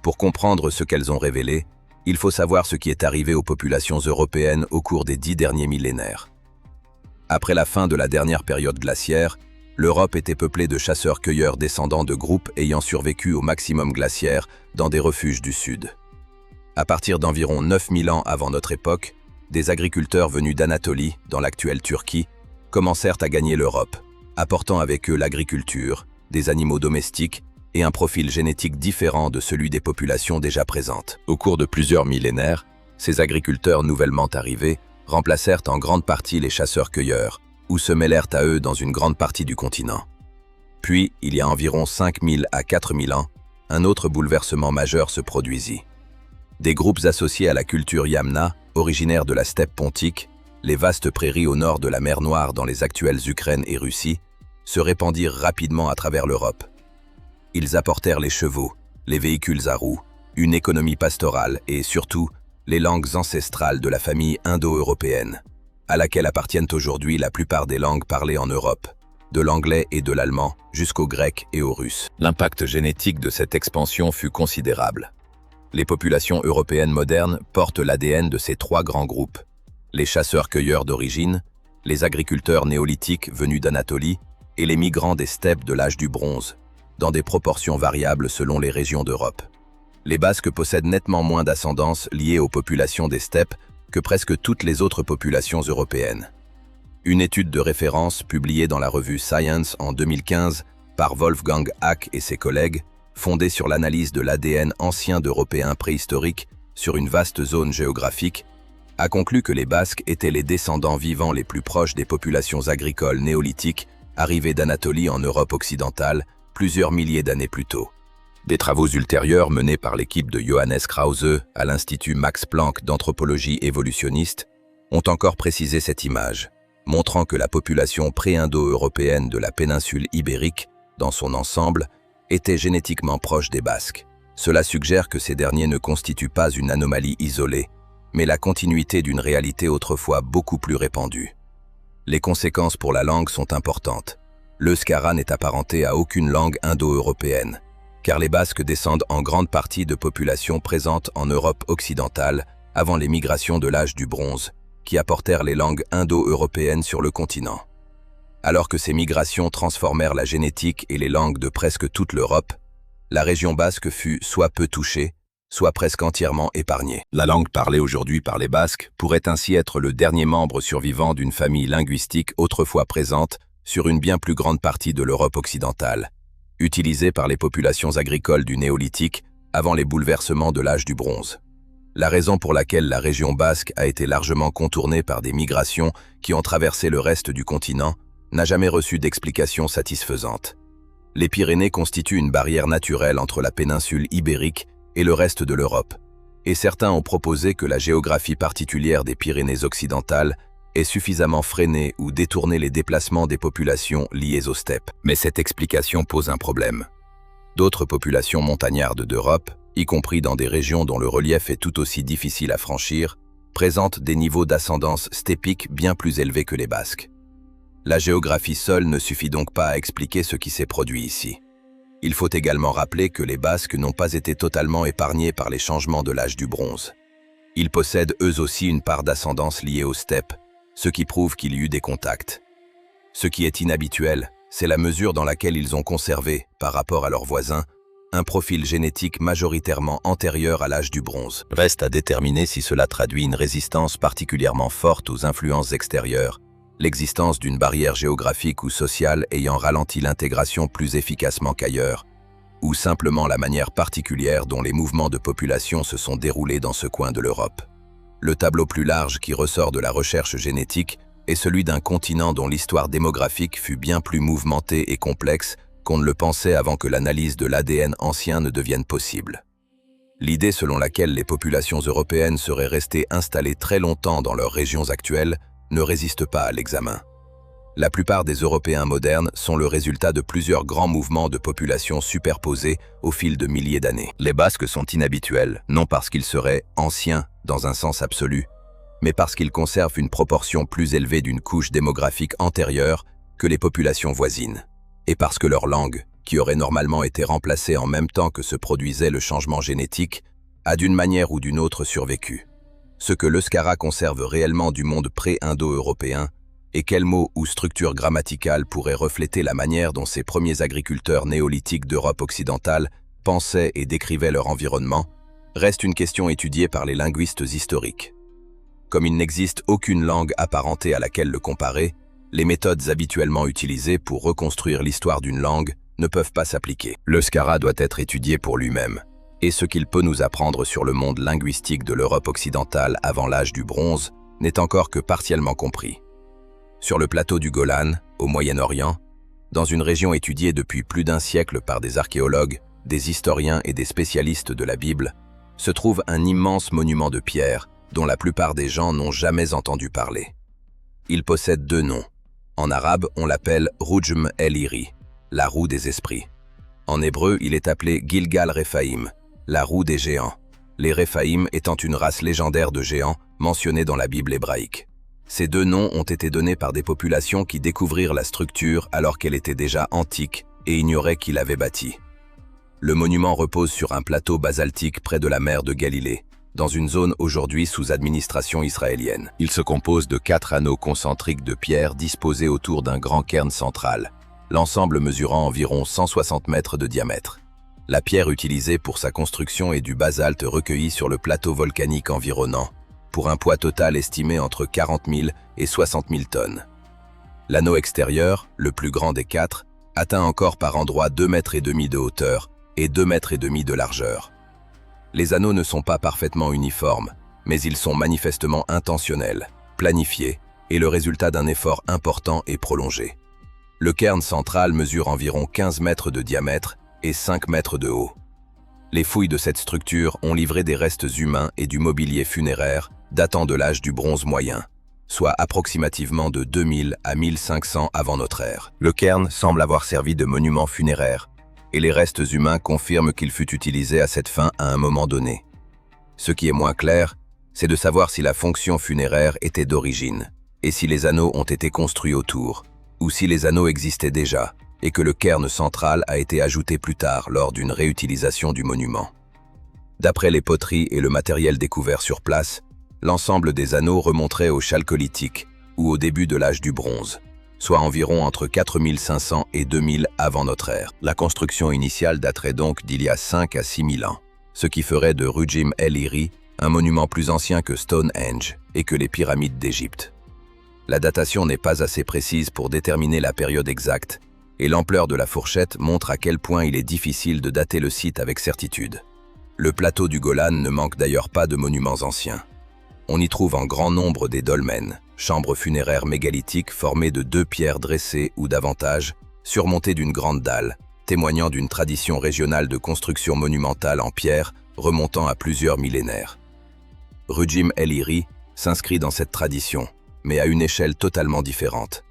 Pour comprendre ce qu'elles ont révélé, il faut savoir ce qui est arrivé aux populations européennes au cours des 10 derniers millénaires. Après la fin de la dernière période glaciaire, l'Europe était peuplée de chasseurs-cueilleurs descendants de groupes ayant survécu au maximum glaciaire dans des refuges du sud. À partir d'environ 9000 ans avant notre époque, des agriculteurs venus d'Anatolie, dans l'actuelle Turquie, commencèrent à gagner l'Europe, apportant avec eux l'agriculture, des animaux domestiques et un profil génétique différent de celui des populations déjà présentes. Au cours de plusieurs millénaires, ces agriculteurs nouvellement arrivés remplacèrent en grande partie les chasseurs-cueilleurs, ou se mêlèrent à eux dans une grande partie du continent. Puis, il y a environ 5000 à 4000 ans, un autre bouleversement majeur se produisit. Des groupes associés à la culture Yamna, originaires de la steppe pontique, les vastes prairies au nord de la mer Noire dans les actuelles Ukraine et Russie, se répandirent rapidement à travers l'Europe. Ils apportèrent les chevaux, les véhicules à roues, une économie pastorale et surtout les langues ancestrales de la famille indo-européenne, à laquelle appartiennent aujourd'hui la plupart des langues parlées en Europe, de l'anglais et de l'allemand jusqu'au grec et au russe. L'impact génétique de cette expansion fut considérable. Les populations européennes modernes portent l'ADN de ces trois grands groupes: les chasseurs-cueilleurs d'origine, les agriculteurs néolithiques venus d'Anatolie et les migrants des steppes de l'âge du bronze, dans des proportions variables selon les régions d'Europe. Les Basques possèdent nettement moins d'ascendance liée aux populations des steppes que presque toutes les autres populations européennes. Une étude de référence publiée dans la revue Science en 2015 par Wolfgang Hack et ses collègues, fondée sur l'analyse de l'ADN ancien d'Européens préhistoriques sur une vaste zone géographique, a conclu que les Basques étaient les descendants vivants les plus proches des populations agricoles néolithiques arrivées d'Anatolie en Europe occidentale plusieurs milliers d'années plus tôt. Des travaux ultérieurs menés par l'équipe de Johannes Krause à l'Institut Max Planck d'anthropologie évolutionniste ont encore précisé cette image, montrant que la population pré-indo-européenne de la péninsule ibérique, dans son ensemble, était génétiquement proche des Basques. Cela suggère que ces derniers ne constituent pas une anomalie isolée, mais la continuité d'une réalité autrefois beaucoup plus répandue. Les conséquences pour la langue sont importantes. L'euskara n'est apparenté à aucune langue indo-européenne, car les Basques descendent en grande partie de populations présentes en Europe occidentale avant les migrations de l'âge du bronze, qui apportèrent les langues indo-européennes sur le continent. Alors que ces migrations transformèrent la génétique et les langues de presque toute l'Europe, la région basque fut soit peu touchée, soit presque entièrement épargnée. La langue parlée aujourd'hui par les Basques pourrait ainsi être le dernier membre survivant d'une famille linguistique autrefois présente sur une bien plus grande partie de l'Europe occidentale, utilisée par les populations agricoles du Néolithique avant les bouleversements de l'âge du bronze. La raison pour laquelle la région basque a été largement contournée par des migrations qui ont traversé le reste du continent n'a jamais reçu d'explication satisfaisante. Les Pyrénées constituent une barrière naturelle entre la péninsule ibérique et le reste de l'Europe, et certains ont proposé que la géographie particulière des Pyrénées occidentales ait suffisamment freiné ou détourné les déplacements des populations liées aux steppes. Mais cette explication pose un problème. D'autres populations montagnardes d'Europe, y compris dans des régions dont le relief est tout aussi difficile à franchir, présentent des niveaux d'ascendance steppique bien plus élevés que les Basques. La géographie seule ne suffit donc pas à expliquer ce qui s'est produit ici. Il faut également rappeler que les Basques n'ont pas été totalement épargnés par les changements de l'âge du bronze. Ils possèdent eux aussi une part d'ascendance liée aux steppes, ce qui prouve qu'il y eut des contacts. Ce qui est inhabituel, c'est la mesure dans laquelle ils ont conservé, par rapport à leurs voisins, un profil génétique majoritairement antérieur à l'âge du bronze. Reste à déterminer si cela traduit une résistance particulièrement forte aux influences extérieures, l'existence d'une barrière géographique ou sociale ayant ralenti l'intégration plus efficacement qu'ailleurs, ou simplement la manière particulière dont les mouvements de population se sont déroulés dans ce coin de l'Europe. Le tableau plus large qui ressort de la recherche génétique est celui d'un continent dont l'histoire démographique fut bien plus mouvementée et complexe qu'on ne le pensait avant que l'analyse de l'ADN ancien ne devienne possible. L'idée selon laquelle les populations européennes seraient restées installées très longtemps dans leurs régions actuelles ne résiste pas à l'examen. La plupart des Européens modernes sont le résultat de plusieurs grands mouvements de population superposés au fil de milliers d'années. Les Basques sont inhabituels, non parce qu'ils seraient anciens dans un sens absolu, mais parce qu'ils conservent une proportion plus élevée d'une couche démographique antérieure que les populations voisines, et parce que leur langue, qui aurait normalement été remplacée en même temps que se produisait le changement génétique, a d'une manière ou d'une autre survécu. Ce que l'Euskara conserve réellement du monde pré-indo-européen, et quel mot ou structure grammaticale pourrait refléter la manière dont ces premiers agriculteurs néolithiques d'Europe occidentale pensaient et décrivaient leur environnement, reste une question étudiée par les linguistes historiques. Comme il n'existe aucune langue apparentée à laquelle le comparer, les méthodes habituellement utilisées pour reconstruire l'histoire d'une langue ne peuvent pas s'appliquer. L'Euskara doit être étudié pour lui-même, et ce qu'il peut nous apprendre sur le monde linguistique de l'Europe occidentale avant l'âge du bronze n'est encore que partiellement compris. Sur le plateau du Golan, au Moyen-Orient, dans une région étudiée depuis plus d'un siècle par des archéologues, des historiens et des spécialistes de la Bible, se trouve un immense monument de pierre dont la plupart des gens n'ont jamais entendu parler. Il possède deux noms. En arabe, on l'appelle Rujm el-Iri, la roue des esprits. En hébreu, il est appelé Gilgal Rephaim, la roue des géants, les Rephaim étant une race légendaire de géants mentionnée dans la Bible hébraïque. Ces deux noms ont été donnés par des populations qui découvrirent la structure alors qu'elle était déjà antique et ignoraient qui l'avait bâtie. Le monument repose sur un plateau basaltique près de la mer de Galilée, dans une zone aujourd'hui sous administration israélienne. Il se compose de 4 anneaux concentriques de pierre disposés autour d'un grand cairn central, l'ensemble mesurant environ 160 mètres de diamètre. La pierre utilisée pour sa construction est du basalte recueilli sur le plateau volcanique environnant, pour un poids total estimé entre 40 000 et 60 000 tonnes. L'anneau extérieur, le plus grand des 4, atteint encore par endroits 2,5 mètres de hauteur et 2,5 mètres de largeur. Les anneaux ne sont pas parfaitement uniformes, mais ils sont manifestement intentionnels, planifiés et le résultat d'un effort important et prolongé. Le cairn central mesure environ 15 mètres de diamètre et 5 mètres de haut. Les fouilles de cette structure ont livré des restes humains et du mobilier funéraire datant de l'âge du bronze moyen, soit approximativement de 2000 à 1500 avant notre ère. Le cairn semble avoir servi de monument funéraire, et les restes humains confirment qu'il fut utilisé à cette fin à un moment donné. Ce qui est moins clair, c'est de savoir si la fonction funéraire était d'origine, et si les anneaux ont été construits autour, ou si les anneaux existaient déjà, et que le cairn central a été ajouté plus tard lors d'une réutilisation du monument. D'après les poteries et le matériel découvert sur place, l'ensemble des anneaux remonterait au Chalcolithique, ou au début de l'âge du bronze, soit environ entre 4500 et 2000 avant notre ère. La construction initiale daterait donc d'il y a 5 à 6 000 ans, ce qui ferait de Rujim El Iri un monument plus ancien que Stonehenge et que les pyramides d'Égypte. La datation n'est pas assez précise pour déterminer la période exacte, et l'ampleur de la fourchette montre à quel point il est difficile de dater le site avec certitude. Le plateau du Golan ne manque d'ailleurs pas de monuments anciens. On y trouve en grand nombre des dolmens, chambres funéraires mégalithiques formées de 2 pierres dressées ou davantage, surmontées d'une grande dalle, témoignant d'une tradition régionale de construction monumentale en pierre remontant à plusieurs millénaires. Rujim El Iri s'inscrit dans cette tradition, mais à une échelle totalement différente.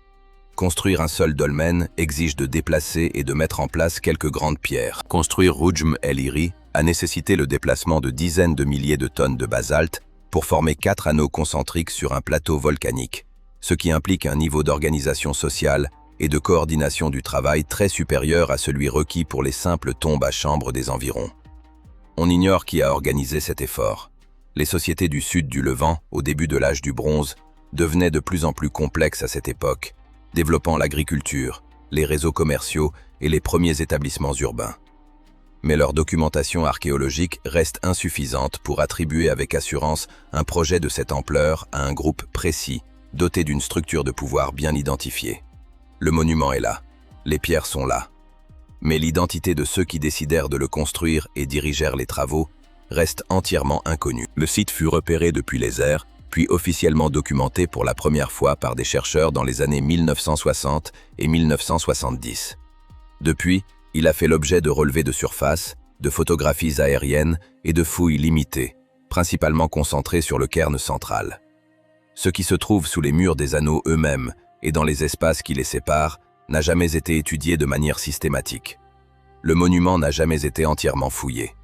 Construire un seul dolmen exige de déplacer et de mettre en place quelques grandes pierres. Construire Rujim El Iri a nécessité le déplacement de dizaines de milliers de tonnes de basalte pour former 4 anneaux concentriques sur un plateau volcanique, ce qui implique un niveau d'organisation sociale et de coordination du travail très supérieur à celui requis pour les simples tombes à chambre des environs. On ignore qui a organisé cet effort. Les sociétés du sud du Levant, au début de l'âge du bronze, devenaient de plus en plus complexes à cette époque, développant l'agriculture, les réseaux commerciaux et les premiers établissements urbains. Mais leur documentation archéologique reste insuffisante pour attribuer avec assurance un projet de cette ampleur à un groupe précis, doté d'une structure de pouvoir bien identifiée. Le monument est là, les pierres sont là. Mais l'identité de ceux qui décidèrent de le construire et dirigèrent les travaux reste entièrement inconnue. Le site fut repéré depuis les airs, puis officiellement documenté pour la première fois par des chercheurs dans les années 1960 et 1970. Depuis, il a fait l'objet de relevés de surface, de photographies aériennes et de fouilles limitées, principalement concentrées sur le cairn central. Ce qui se trouve sous les murs des anneaux eux-mêmes et dans les espaces qui les séparent n'a jamais été étudié de manière systématique. Le monument n'a jamais été entièrement fouillé.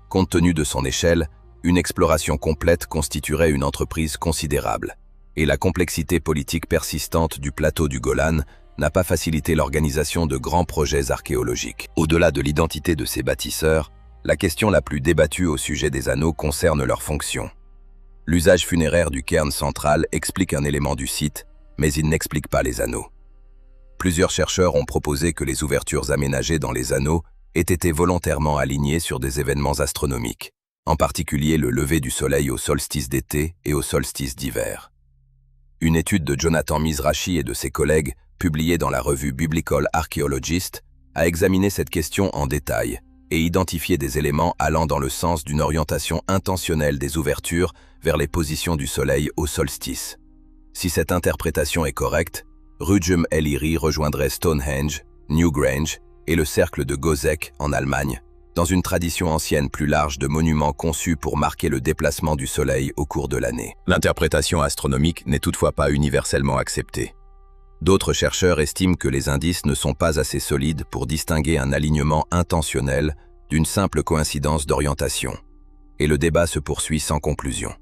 Compte tenu de son échelle, une exploration complète constituerait une entreprise considérable, et la complexité politique persistante du plateau du Golan n'a pas facilité l'organisation de grands projets archéologiques. Au-delà de l'identité de ces bâtisseurs, la question la plus débattue au sujet des anneaux concerne leur fonction. L'usage funéraire du cairn central explique un élément du site, mais il n'explique pas les anneaux. Plusieurs chercheurs ont proposé que les ouvertures aménagées dans les anneaux aient été volontairement alignées sur des événements astronomiques, en particulier le lever du soleil au solstice d'été et au solstice d'hiver. Une étude de Jonathan Mizrachi et de ses collègues, publiée dans la revue Biblical Archaeologist, a examiné cette question en détail et identifié des éléments allant dans le sens d'une orientation intentionnelle des ouvertures vers les positions du soleil au solstice. Si cette interprétation est correcte, Rujim El Iri rejoindrait Stonehenge, Newgrange et le cercle de Gozek en Allemagne, dans une tradition ancienne plus large de monuments conçus pour marquer le déplacement du soleil au cours de l'année. L'interprétation astronomique n'est toutefois pas universellement acceptée. D'autres chercheurs estiment que les indices ne sont pas assez solides pour distinguer un alignement intentionnel d'une simple coïncidence d'orientation, et le débat se poursuit sans conclusion.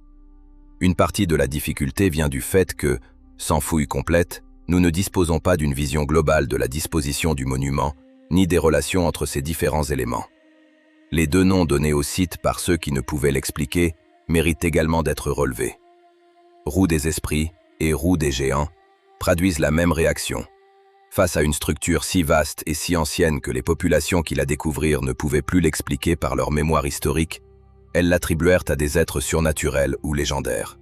Une partie de la difficulté vient du fait que, sans fouille complète, nous ne disposons pas d'une vision globale de la disposition du monument, ni des relations entre ces différents éléments. Les 2 noms donnés au site par ceux qui ne pouvaient l'expliquer méritent également d'être relevés. Roue des esprits et roue des géants traduisent la même réaction. Face à une structure si vaste et si ancienne que les populations qui la découvrirent ne pouvaient plus l'expliquer par leur mémoire historique, elles l'attribuèrent à des êtres surnaturels ou légendaires.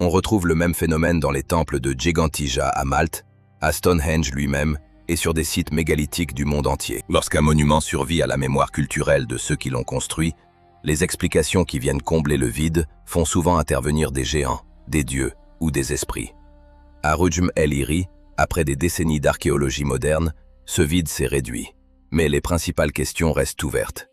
On retrouve le même phénomène dans les temples de Gigantija à Malte, à Stonehenge lui-même et sur des sites mégalithiques du monde entier. Lorsqu'un monument survit à la mémoire culturelle de ceux qui l'ont construit, les explications qui viennent combler le vide font souvent intervenir des géants, des dieux ou des esprits. À Rujim El Iri, après des décennies d'archéologie moderne, ce vide s'est réduit, mais les principales questions restent ouvertes.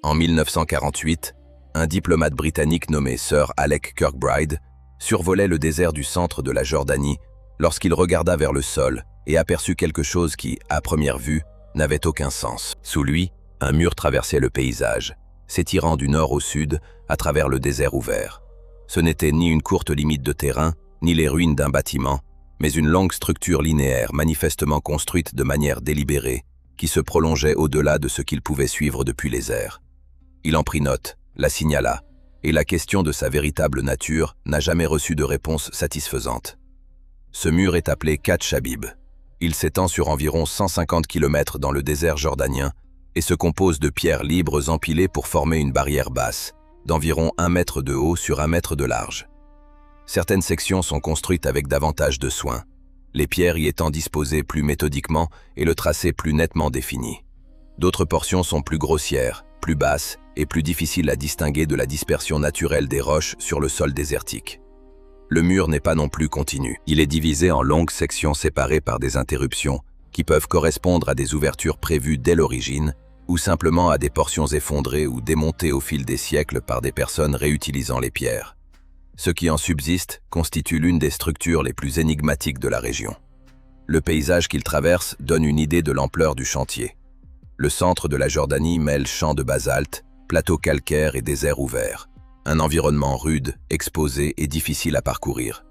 En 1948, un diplomate britannique nommé Sir Alec Kirkbride survolait le désert du centre de la Jordanie lorsqu'il regarda vers le sol et aperçut quelque chose qui, à première vue, n'avait aucun sens. Sous lui, un mur traversait le paysage, s'étirant du nord au sud à travers le désert ouvert. Ce n'était ni une courte limite de terrain, ni les ruines d'un bâtiment, mais une longue structure linéaire manifestement construite de manière délibérée, qui se prolongeait au-delà de ce qu'il pouvait suivre depuis les airs. Il en prit note, la signala, et la question de sa véritable nature n'a jamais reçu de réponse satisfaisante. Ce mur est appelé Khat Shabib. Il s'étend sur environ 150 km dans le désert jordanien et se compose de pierres libres empilées pour former une barrière basse, d'environ 1 mètre de haut sur 1 mètre de large. Certaines sections sont construites avec davantage de soin, les pierres y étant disposées plus méthodiquement et le tracé plus nettement défini. D'autres portions sont plus grossières, plus basses et plus difficiles à distinguer de la dispersion naturelle des roches sur le sol désertique. Le mur n'est pas non plus continu. Il est divisé en longues sections séparées par des interruptions qui peuvent correspondre à des ouvertures prévues dès l'origine ou simplement à des portions effondrées ou démontées au fil des siècles par des personnes réutilisant les pierres. Ce qui en subsiste constitue l'une des structures les plus énigmatiques de la région. Le paysage qu'il traverse donne une idée de l'ampleur du chantier. Le centre de la Jordanie mêle champs de basalte, plateaux calcaires et déserts ouverts. Un environnement rude, exposé et difficile à parcourir.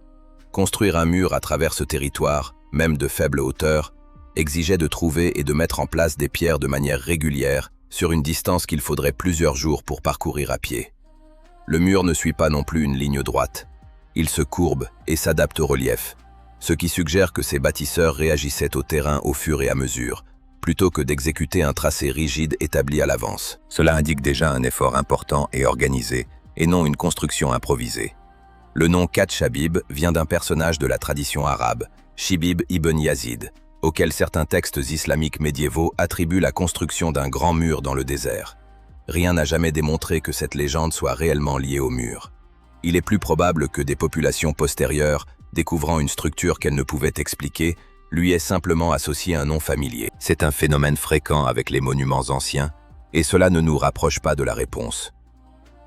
Construire un mur à travers ce territoire, même de faible hauteur, exigeait de trouver et de mettre en place des pierres de manière régulière sur une distance qu'il faudrait plusieurs jours pour parcourir à pied. Le mur ne suit pas non plus une ligne droite. Il se courbe et s'adapte au relief, ce qui suggère que ces bâtisseurs réagissaient au terrain au fur et à mesure, plutôt que d'exécuter un tracé rigide établi à l'avance. Cela indique déjà un effort important et organisé, et non une construction improvisée. Le nom Khat Shabib vient d'un personnage de la tradition arabe, Shibib ibn Yazid, auquel certains textes islamiques médiévaux attribuent la construction d'un grand mur dans le désert. Rien n'a jamais démontré que cette légende soit réellement liée au mur. Il est plus probable que des populations postérieures, découvrant une structure qu'elles ne pouvaient expliquer, lui aient simplement associé un nom familier. C'est un phénomène fréquent avec les monuments anciens, et cela ne nous rapproche pas de la réponse.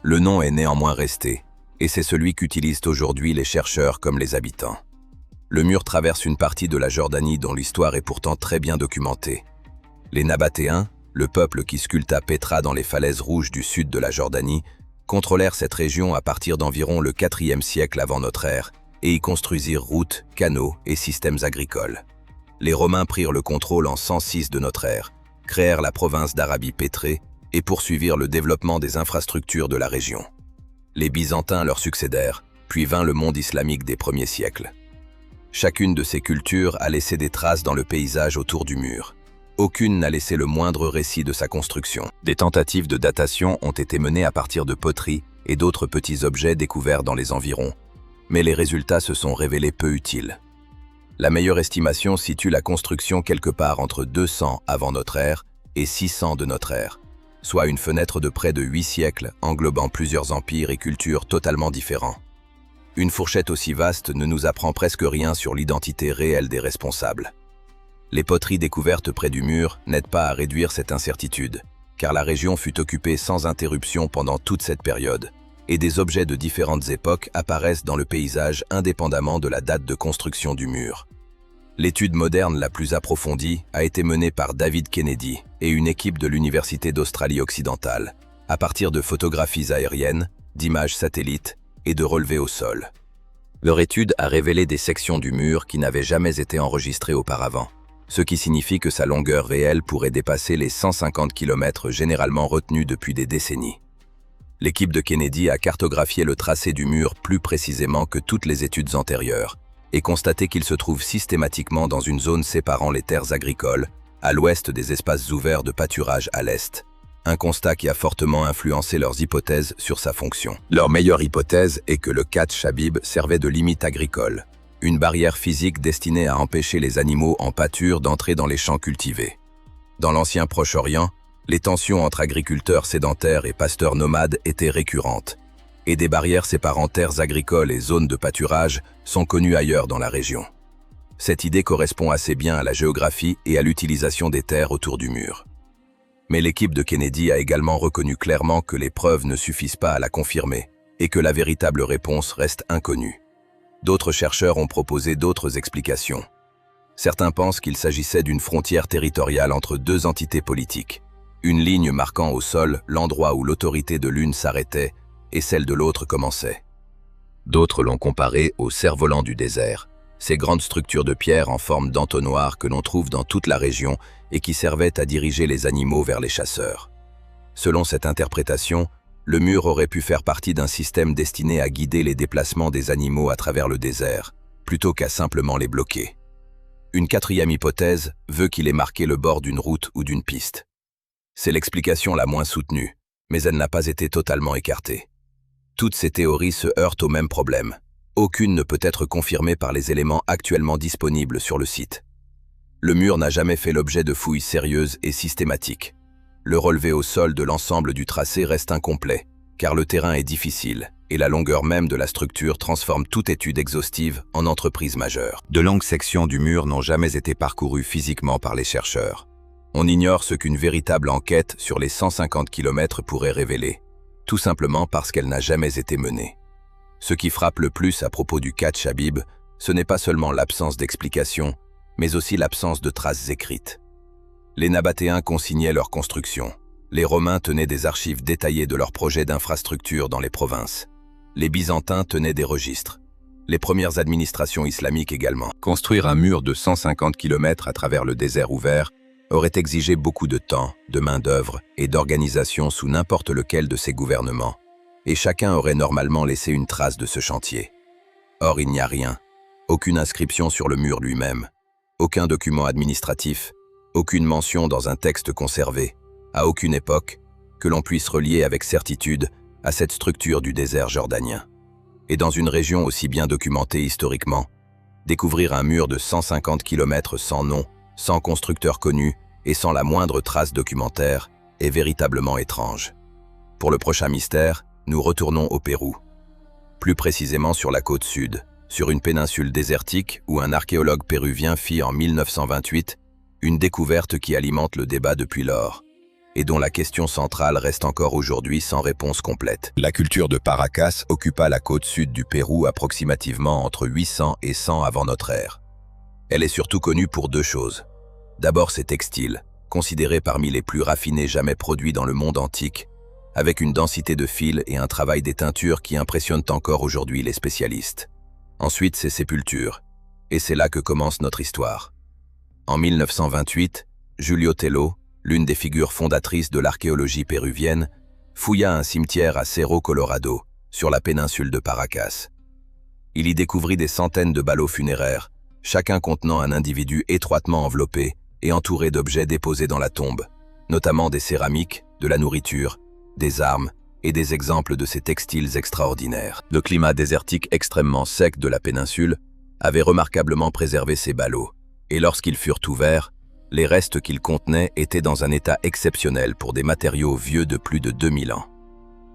Le nom est néanmoins resté, et c'est celui qu'utilisent aujourd'hui les chercheurs comme les habitants. Le mur traverse une partie de la Jordanie dont l'histoire est pourtant très bien documentée. Les Nabatéens, le peuple qui sculpta Pétra dans les falaises rouges du sud de la Jordanie, contrôlèrent cette région à partir d'environ le IVe siècle avant notre ère et y construisirent routes, canaux et systèmes agricoles. Les Romains prirent le contrôle en 106 de notre ère, créèrent la province d'Arabie pétrée et poursuivirent le développement des infrastructures de la région. Les Byzantins leur succédèrent, puis vint le monde islamique des premiers siècles. Chacune de ces cultures a laissé des traces dans le paysage autour du mur. Aucune n'a laissé le moindre récit de sa construction. Des tentatives de datation ont été menées à partir de poteries et d'autres petits objets découverts dans les environs, mais les résultats se sont révélés peu utiles. La meilleure estimation situe la construction quelque part entre 200 avant notre ère et 600 de notre ère, soit une fenêtre de près de 8 siècles englobant plusieurs empires et cultures totalement différents. Une fourchette aussi vaste ne nous apprend presque rien sur l'identité réelle des responsables. Les poteries découvertes près du mur n'aident pas à réduire cette incertitude, car la région fut occupée sans interruption pendant toute cette période, et des objets de différentes époques apparaissent dans le paysage indépendamment de la date de construction du mur. L'étude moderne la plus approfondie a été menée par David Kennedy et une équipe de l'Université d'Australie occidentale, à partir de photographies aériennes, d'images satellites et de relevés au sol. Leur étude a révélé des sections du mur qui n'avaient jamais été enregistrées auparavant, ce qui signifie que sa longueur réelle pourrait dépasser les 150 km généralement retenus depuis des décennies. L'équipe de Kennedy a cartographié le tracé du mur plus précisément que toutes les études antérieures et constaté qu'il se trouve systématiquement dans une zone séparant les terres agricoles, à l'ouest des espaces ouverts de pâturage à l'est. Un constat qui a fortement influencé leurs hypothèses sur sa fonction. Leur meilleure hypothèse est que le Khat Shabib servait de limite agricole, une barrière physique destinée à empêcher les animaux en pâture d'entrer dans les champs cultivés. Dans l'ancien Proche-Orient, les tensions entre agriculteurs sédentaires et pasteurs nomades étaient récurrentes, et des barrières séparant terres agricoles et zones de pâturage sont connues ailleurs dans la région. Cette idée correspond assez bien à la géographie et à l'utilisation des terres autour du mur. Mais l'équipe de Kennedy a également reconnu clairement que les preuves ne suffisent pas à la confirmer et que la véritable réponse reste inconnue. D'autres chercheurs ont proposé d'autres explications. Certains pensent qu'il s'agissait d'une frontière territoriale entre deux entités politiques, une ligne marquant au sol l'endroit où l'autorité de l'une s'arrêtait et celle de l'autre commençait. D'autres l'ont comparé au cerf-volant du désert, ces grandes structures de pierre en forme d'entonnoir que l'on trouve dans toute la région et qui servaient à diriger les animaux vers les chasseurs. Selon cette interprétation, le mur aurait pu faire partie d'un système destiné à guider les déplacements des animaux à travers le désert, plutôt qu'à simplement les bloquer. Une quatrième hypothèse veut qu'il ait marqué le bord d'une route ou d'une piste. C'est l'explication la moins soutenue, mais elle n'a pas été totalement écartée. Toutes ces théories se heurtent au même problème. Aucune ne peut être confirmée par les éléments actuellement disponibles sur le site. Le mur n'a jamais fait l'objet de fouilles sérieuses et systématiques. Le relevé au sol de l'ensemble du tracé reste incomplet, car le terrain est difficile, et la longueur même de la structure transforme toute étude exhaustive en entreprise majeure. De longues sections du mur n'ont jamais été parcourues physiquement par les chercheurs. On ignore ce qu'une véritable enquête sur les 150 km pourrait révéler, tout simplement parce qu'elle n'a jamais été menée. Ce qui frappe le plus à propos du cas Chabib, ce n'est pas seulement l'absence d'explication, mais aussi l'absence de traces écrites. Les Nabatéens consignaient leur construction. Les Romains tenaient des archives détaillées de leurs projets d'infrastructures dans les provinces. Les Byzantins tenaient des registres. Les premières administrations islamiques également. Construire un mur de 150 km à travers le désert ouvert aurait exigé beaucoup de temps, de main-d'œuvre et d'organisation sous n'importe lequel de ces gouvernements, et chacun aurait normalement laissé une trace de ce chantier. Or, il n'y a rien. Aucune inscription sur le mur lui-même, aucun document administratif, aucune mention dans un texte conservé, à aucune époque, que l'on puisse relier avec certitude à cette structure du désert jordanien. Et dans une région aussi bien documentée historiquement, découvrir un mur de 150 km sans nom, sans constructeur connu et sans la moindre trace documentaire est véritablement étrange. Pour le prochain mystère, nous retournons au Pérou. Plus précisément sur la côte sud, sur une péninsule désertique où un archéologue péruvien fit en 1928 une découverte qui alimente le débat depuis lors, et dont la question centrale reste encore aujourd'hui sans réponse complète. La culture de Paracas occupa la côte sud du Pérou approximativement entre 800 et 100 avant notre ère. Elle est surtout connue pour deux choses. D'abord ses textiles, considérés parmi les plus raffinés jamais produits dans le monde antique, avec une densité de fils et un travail des teintures qui impressionnent encore aujourd'hui les spécialistes. Ensuite ses sépultures, et c'est là que commence notre histoire. En 1928, Julio Tello, l'une des figures fondatrices de l'archéologie péruvienne, fouilla un cimetière à Cerro Colorado, sur la péninsule de Paracas. Il y découvrit des centaines de ballots funéraires, chacun contenant un individu étroitement enveloppé et entouré d'objets déposés dans la tombe, notamment des céramiques, de la nourriture, des armes et des exemples de ces textiles extraordinaires. Le climat désertique extrêmement sec de la péninsule avait remarquablement préservé ces ballots, et lorsqu'ils furent ouverts, les restes qu'ils contenaient étaient dans un état exceptionnel pour des matériaux vieux de plus de 2000 ans.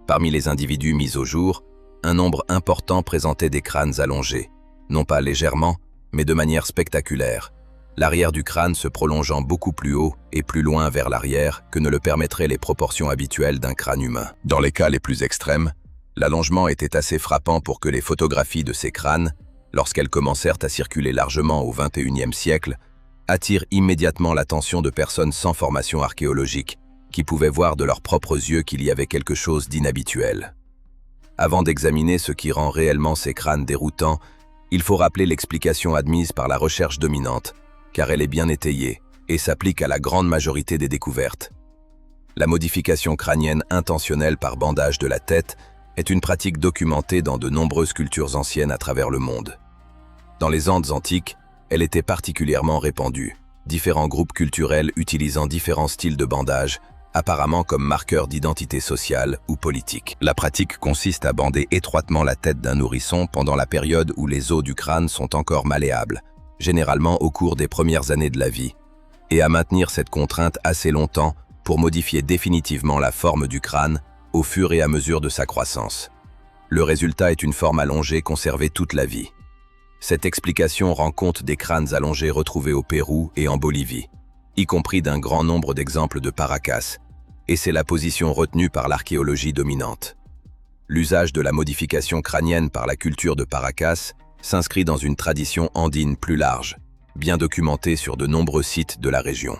Parmi les individus mis au jour, un nombre important présentait des crânes allongés, non pas légèrement, mais de manière spectaculaire, l'arrière du crâne se prolongeant beaucoup plus haut et plus loin vers l'arrière que ne le permettraient les proportions habituelles d'un crâne humain. Dans les cas les plus extrêmes, l'allongement était assez frappant pour que les photographies de ces crânes, lorsqu'elles commencèrent à circuler largement au XXIe siècle, attirent immédiatement l'attention de personnes sans formation archéologique, qui pouvaient voir de leurs propres yeux qu'il y avait quelque chose d'inhabituel. Avant d'examiner ce qui rend réellement ces crânes déroutants, il faut rappeler l'explication admise par la recherche dominante, car elle est bien étayée et s'applique à la grande majorité des découvertes. La modification crânienne intentionnelle par bandage de la tête est une pratique documentée dans de nombreuses cultures anciennes à travers le monde. Dans les Andes antiques, elle était particulièrement répandue, différents groupes culturels utilisant différents styles de bandage, apparemment comme marqueur d'identité sociale ou politique. La pratique consiste à bander étroitement la tête d'un nourrisson pendant la période où les os du crâne sont encore malléables, généralement au cours des premières années de la vie, et à maintenir cette contrainte assez longtemps pour modifier définitivement la forme du crâne au fur et à mesure de sa croissance. Le résultat est une forme allongée conservée toute la vie. Cette explication rend compte des crânes allongés retrouvés au Pérou et en Bolivie, y compris d'un grand nombre d'exemples de Paracas, et c'est la position retenue par l'archéologie dominante. L'usage de la modification crânienne par la culture de Paracas s'inscrit dans une tradition andine plus large, bien documentée sur de nombreux sites de la région.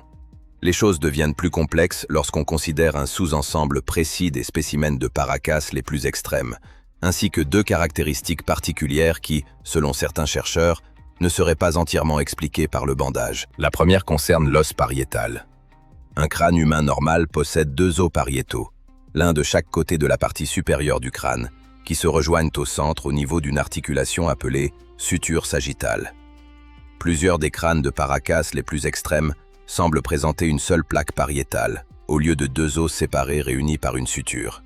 Les choses deviennent plus complexes lorsqu'on considère un sous-ensemble précis des spécimens de Paracas les plus extrêmes, ainsi que deux caractéristiques particulières qui, selon certains chercheurs, ne seraient pas entièrement expliquées par le bandage. La première concerne l'os pariétal. Un crâne humain normal possède deux os pariétaux, l'un de chaque côté de la partie supérieure du crâne, qui se rejoignent au centre au niveau d'une articulation appelée suture sagittale. Plusieurs des crânes de Paracas les plus extrêmes semblent présenter une seule plaque pariétale, au lieu de deux os séparés réunis par une suture.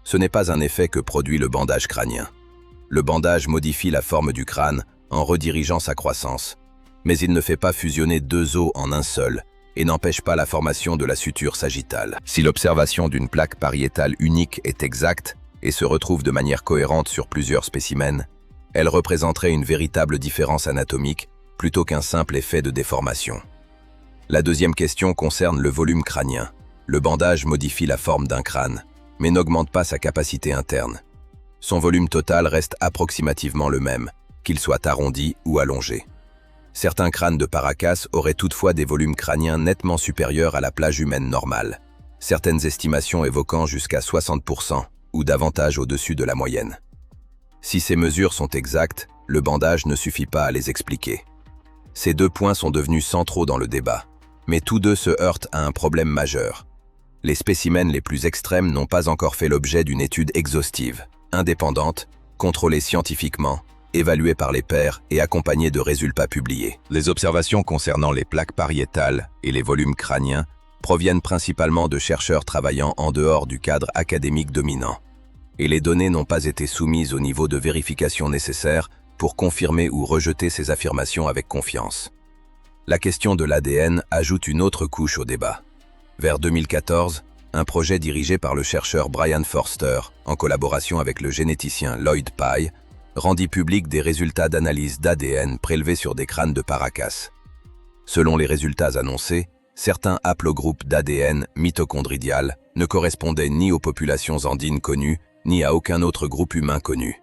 Ce n'est pas un effet que produit le bandage crânien. Le bandage modifie la forme du crâne en redirigeant sa croissance, mais il ne fait pas fusionner deux os en un seul et n'empêche pas la formation de la suture sagittale. Si l'observation d'une plaque pariétale unique est exacte et se retrouve de manière cohérente sur plusieurs spécimens, elle représenterait une véritable différence anatomique plutôt qu'un simple effet de déformation. La deuxième question concerne le volume crânien. Le bandage modifie la forme d'un crâne, mais n'augmente pas sa capacité interne. Son volume total reste approximativement le même, qu'il soit arrondi ou allongé. Certains crânes de Paracas auraient toutefois des volumes crâniens nettement supérieurs à la plage humaine normale, certaines estimations évoquant jusqu'à 60% ou davantage au-dessus de la moyenne. Si ces mesures sont exactes, le bandage ne suffit pas à les expliquer. Ces deux points sont devenus centraux dans le débat, mais tous deux se heurtent à un problème majeur. Les spécimens les plus extrêmes n'ont pas encore fait l'objet d'une étude exhaustive, indépendante, contrôlée scientifiquement, évaluée par les pairs et accompagnée de résultats publiés. Les observations concernant les plaques pariétales et les volumes crâniens proviennent principalement de chercheurs travaillant en dehors du cadre académique dominant. Et les données n'ont pas été soumises au niveau de vérification nécessaire pour confirmer ou rejeter ces affirmations avec confiance. La question de l'ADN ajoute une autre couche au débat. Vers 2014, un projet dirigé par le chercheur Brian Forster, en collaboration avec le généticien Lloyd Pye, rendit public des résultats d'analyse d'ADN prélevés sur des crânes de Paracas. Selon les résultats annoncés, certains haplogroupes d'ADN mitochondrial ne correspondaient ni aux populations andines connues, ni à aucun autre groupe humain connu.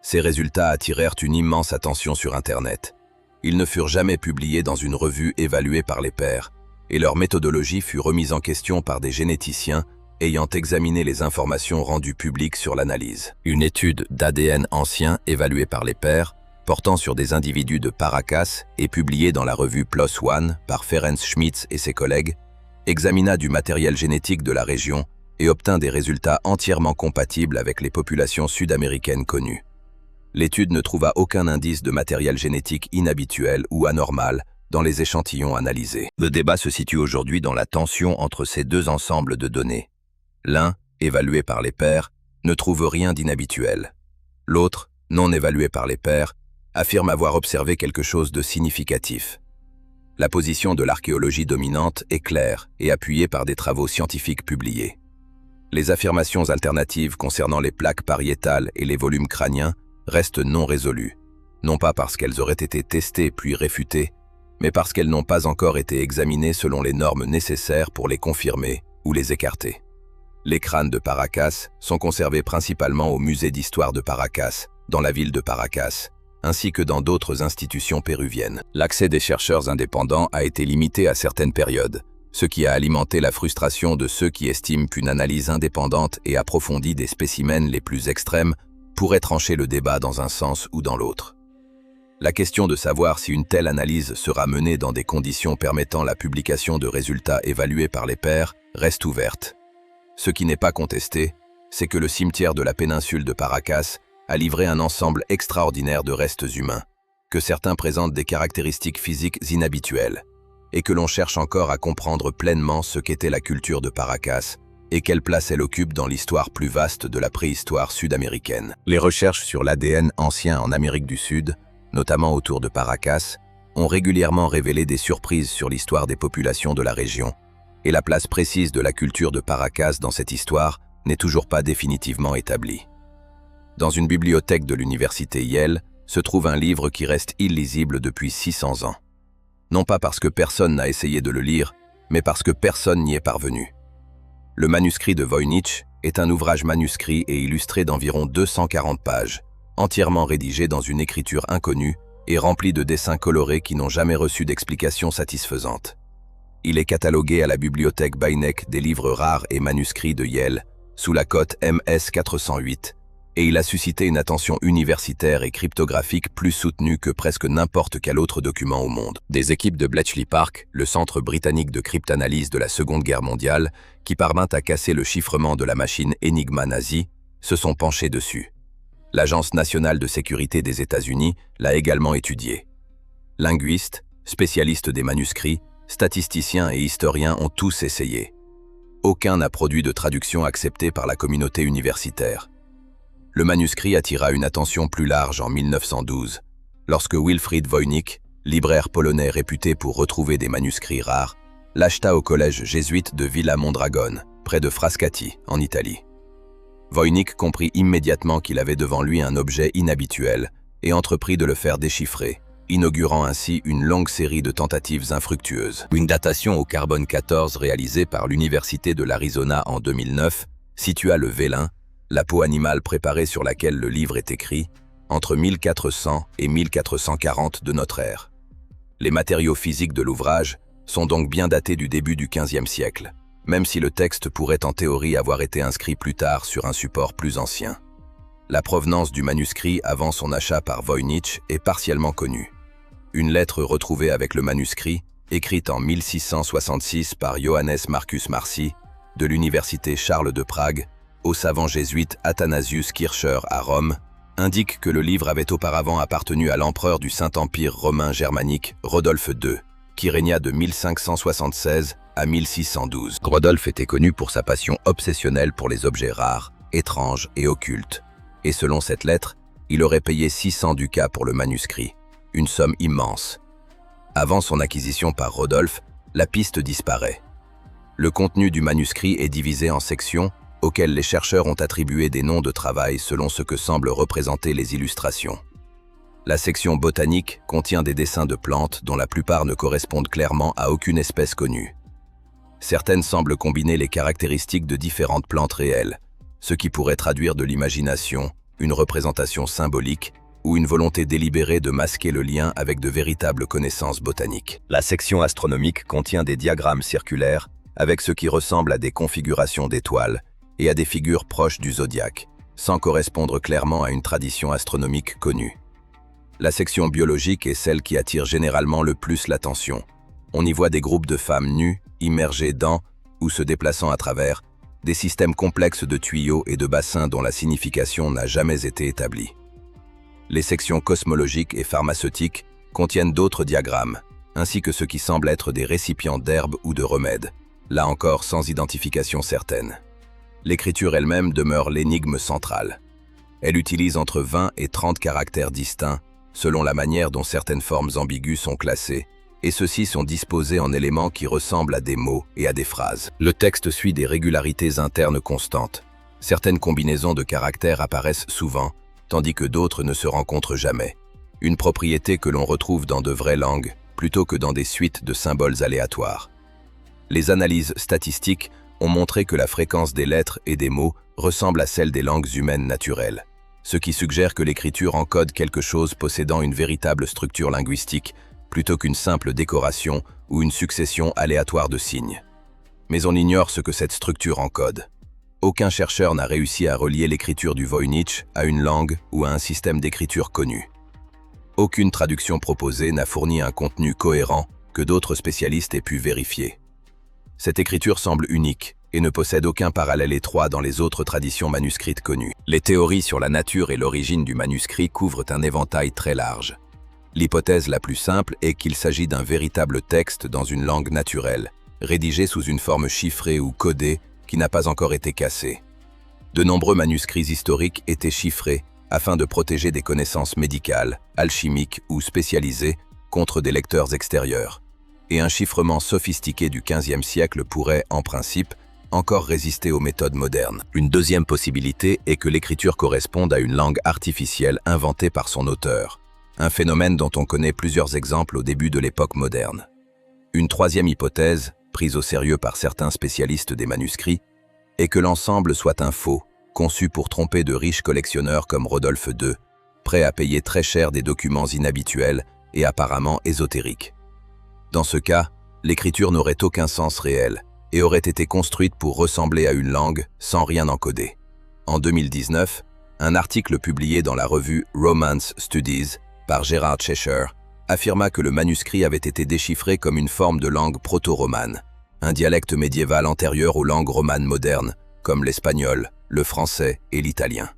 Ces résultats attirèrent une immense attention sur Internet. Ils ne furent jamais publiés dans une revue évaluée par les pairs, et leur méthodologie fut remise en question par des généticiens ayant examiné les informations rendues publiques sur l'analyse. Une étude d'ADN ancien évaluée par les pairs, portant sur des individus de Paracas et publiée dans la revue PLOS ONE par Ferenc Schmitz et ses collègues, examina du matériel génétique de la région et obtint des résultats entièrement compatibles avec les populations sud-américaines connues. L'étude ne trouva aucun indice de matériel génétique inhabituel ou anormal dans les échantillons analysés. Le débat se situe aujourd'hui dans la tension entre ces deux ensembles de données. L'un, évalué par les pairs, ne trouve rien d'inhabituel. L'autre, non évalué par les pairs, affirme avoir observé quelque chose de significatif. La position de l'archéologie dominante est claire et appuyée par des travaux scientifiques publiés. Les affirmations alternatives concernant les plaques pariétales et les volumes crâniens restent non résolues, non pas parce qu'elles auraient été testées puis réfutées, mais parce qu'elles n'ont pas encore été examinées selon les normes nécessaires pour les confirmer ou les écarter. Les crânes de Paracas sont conservés principalement au musée d'histoire de Paracas, dans la ville de Paracas, ainsi que dans d'autres institutions péruviennes. L'accès des chercheurs indépendants a été limité à certaines périodes, ce qui a alimenté la frustration de ceux qui estiment qu'une analyse indépendante et approfondie des spécimens les plus extrêmes pourrait trancher le débat dans un sens ou dans l'autre. La question de savoir si une telle analyse sera menée dans des conditions permettant la publication de résultats évalués par les pairs reste ouverte. Ce qui n'est pas contesté, c'est que le cimetière de la péninsule de Paracas a livré un ensemble extraordinaire de restes humains, que certains présentent des caractéristiques physiques inhabituelles, et que l'on cherche encore à comprendre pleinement ce qu'était la culture de Paracas et quelle place elle occupe dans l'histoire plus vaste de la préhistoire sud-américaine. Les recherches sur l'ADN ancien en Amérique du Sud, notamment autour de Paracas, ont régulièrement révélé des surprises sur l'histoire des populations de la région, et la place précise de la culture de Paracas dans cette histoire n'est toujours pas définitivement établie. Dans une bibliothèque de l'université Yale se trouve un livre qui reste illisible depuis 600 ans. Non pas parce que personne n'a essayé de le lire, mais parce que personne n'y est parvenu. Le manuscrit de Voynich est un ouvrage manuscrit et illustré d'environ 240 pages, entièrement rédigé dans une écriture inconnue et rempli de dessins colorés qui n'ont jamais reçu d'explication satisfaisante. Il est catalogué à la bibliothèque Beinecke des livres rares et manuscrits de Yale, sous la cote MS 408, et il a suscité une attention universitaire et cryptographique plus soutenue que presque n'importe quel autre document au monde. Des équipes de Bletchley Park, le centre britannique de cryptanalyse de la Seconde Guerre mondiale, qui parvint à casser le chiffrement de la machine Enigma nazie, se sont penchées dessus. L'Agence nationale de sécurité des États-Unis l'a également étudié. Linguistes, spécialistes des manuscrits, statisticiens et historiens ont tous essayé. aucun n'a produit de traduction acceptée par la communauté universitaire. Le manuscrit attira une attention plus large en 1912, lorsque Wilfried Voynich, libraire polonais réputé pour retrouver des manuscrits rares, l'acheta au collège jésuite de Villa Mondragone, près de Frascati, en Italie. Voynich comprit immédiatement qu'il avait devant lui un objet inhabituel et entreprit de le faire déchiffrer, inaugurant ainsi une longue série de tentatives infructueuses. Une datation au carbone 14 réalisée par l'Université de l'Arizona en 2009 situa le vélin, la peau animale préparée sur laquelle le livre est écrit, entre 1400 et 1440 de notre ère. Les matériaux physiques de l'ouvrage sont donc bien datés du début du XVe siècle, même si le texte pourrait en théorie avoir été inscrit plus tard sur un support plus ancien. La provenance du manuscrit avant son achat par Voynich est partiellement connue. Une lettre retrouvée avec le manuscrit, écrite en 1666 par Johannes Marcus Marci, de l'université Charles de Prague, au savant jésuite Athanasius Kircher à Rome, indique que le livre avait auparavant appartenu à l'empereur du Saint-Empire romain germanique, Rodolphe II, qui régna de 1576 à 1612. Rodolphe était connu pour sa passion obsessionnelle pour les objets rares, étranges et occultes, et selon cette lettre, il aurait payé 600 ducats pour le manuscrit, une somme immense. Avant son acquisition par Rodolphe, la piste disparaît. Le contenu du manuscrit est divisé en sections auxquelles les chercheurs ont attribué des noms de travail selon ce que semblent représenter les illustrations. La section botanique contient des dessins de plantes dont la plupart ne correspondent clairement à aucune espèce connue. Certaines semblent combiner les caractéristiques de différentes plantes réelles, ce qui pourrait traduire de l'imagination, une représentation symbolique ou une volonté délibérée de masquer le lien avec de véritables connaissances botaniques. La section astronomique contient des diagrammes circulaires avec ce qui ressemble à des configurations d'étoiles et à des figures proches du zodiaque, sans correspondre clairement à une tradition astronomique connue. La section biologique est celle qui attire généralement le plus l'attention. On y voit des groupes de femmes nues, immergées dans, ou se déplaçant à travers, des systèmes complexes de tuyaux et de bassins dont la signification n'a jamais été établie. Les sections cosmologiques et pharmaceutiques contiennent d'autres diagrammes, ainsi que ce qui semble être des récipients d'herbes ou de remèdes, là encore sans identification certaine. L'écriture elle-même demeure l'énigme centrale. Elle utilise entre 20 et 30 caractères distincts, selon la manière dont certaines formes ambiguës sont classées, et ceux-ci sont disposés en éléments qui ressemblent à des mots et à des phrases. Le texte suit des régularités internes constantes. Certaines combinaisons de caractères apparaissent souvent, tandis que d'autres ne se rencontrent jamais. Une propriété que l'on retrouve dans de vraies langues, plutôt que dans des suites de symboles aléatoires. Les analyses statistiques ont montré que la fréquence des lettres et des mots ressemble à celle des langues humaines naturelles, ce qui suggère que l'écriture encode quelque chose possédant une véritable structure linguistique, plutôt qu'une simple décoration ou une succession aléatoire de signes. Mais on ignore ce que cette structure encode. Aucun chercheur n'a réussi à relier l'écriture du Voynich à une langue ou à un système d'écriture connu. Aucune traduction proposée n'a fourni un contenu cohérent que d'autres spécialistes aient pu vérifier. Cette écriture semble unique et ne possède aucun parallèle étroit dans les autres traditions manuscrites connues. Les théories sur la nature et l'origine du manuscrit couvrent un éventail très large. L'hypothèse la plus simple est qu'il s'agit d'un véritable texte dans une langue naturelle, rédigé sous une forme chiffrée ou codée qui n'a pas encore été cassée. De nombreux manuscrits historiques étaient chiffrés afin de protéger des connaissances médicales, alchimiques ou spécialisées contre des lecteurs extérieurs. Et un chiffrement sophistiqué du XVe siècle pourrait, en principe, encore résister aux méthodes modernes. Une deuxième possibilité est que l'écriture corresponde à une langue artificielle inventée par son auteur, un phénomène dont on connaît plusieurs exemples au début de l'époque moderne. Une troisième hypothèse, prise au sérieux par certains spécialistes des manuscrits, est que l'ensemble soit un faux, conçu pour tromper de riches collectionneurs comme Rodolphe II, prêts à payer très cher des documents inhabituels et apparemment ésotériques. Dans ce cas, l'écriture n'aurait aucun sens réel et aurait été construite pour ressembler à une langue sans rien encoder. En 2019, un article publié dans la revue Romance Studies par Gerard Cheshire affirma que le manuscrit avait été déchiffré comme une forme de langue proto-romane, un dialecte médiéval antérieur aux langues romanes modernes, comme l'espagnol, le français et l'italien.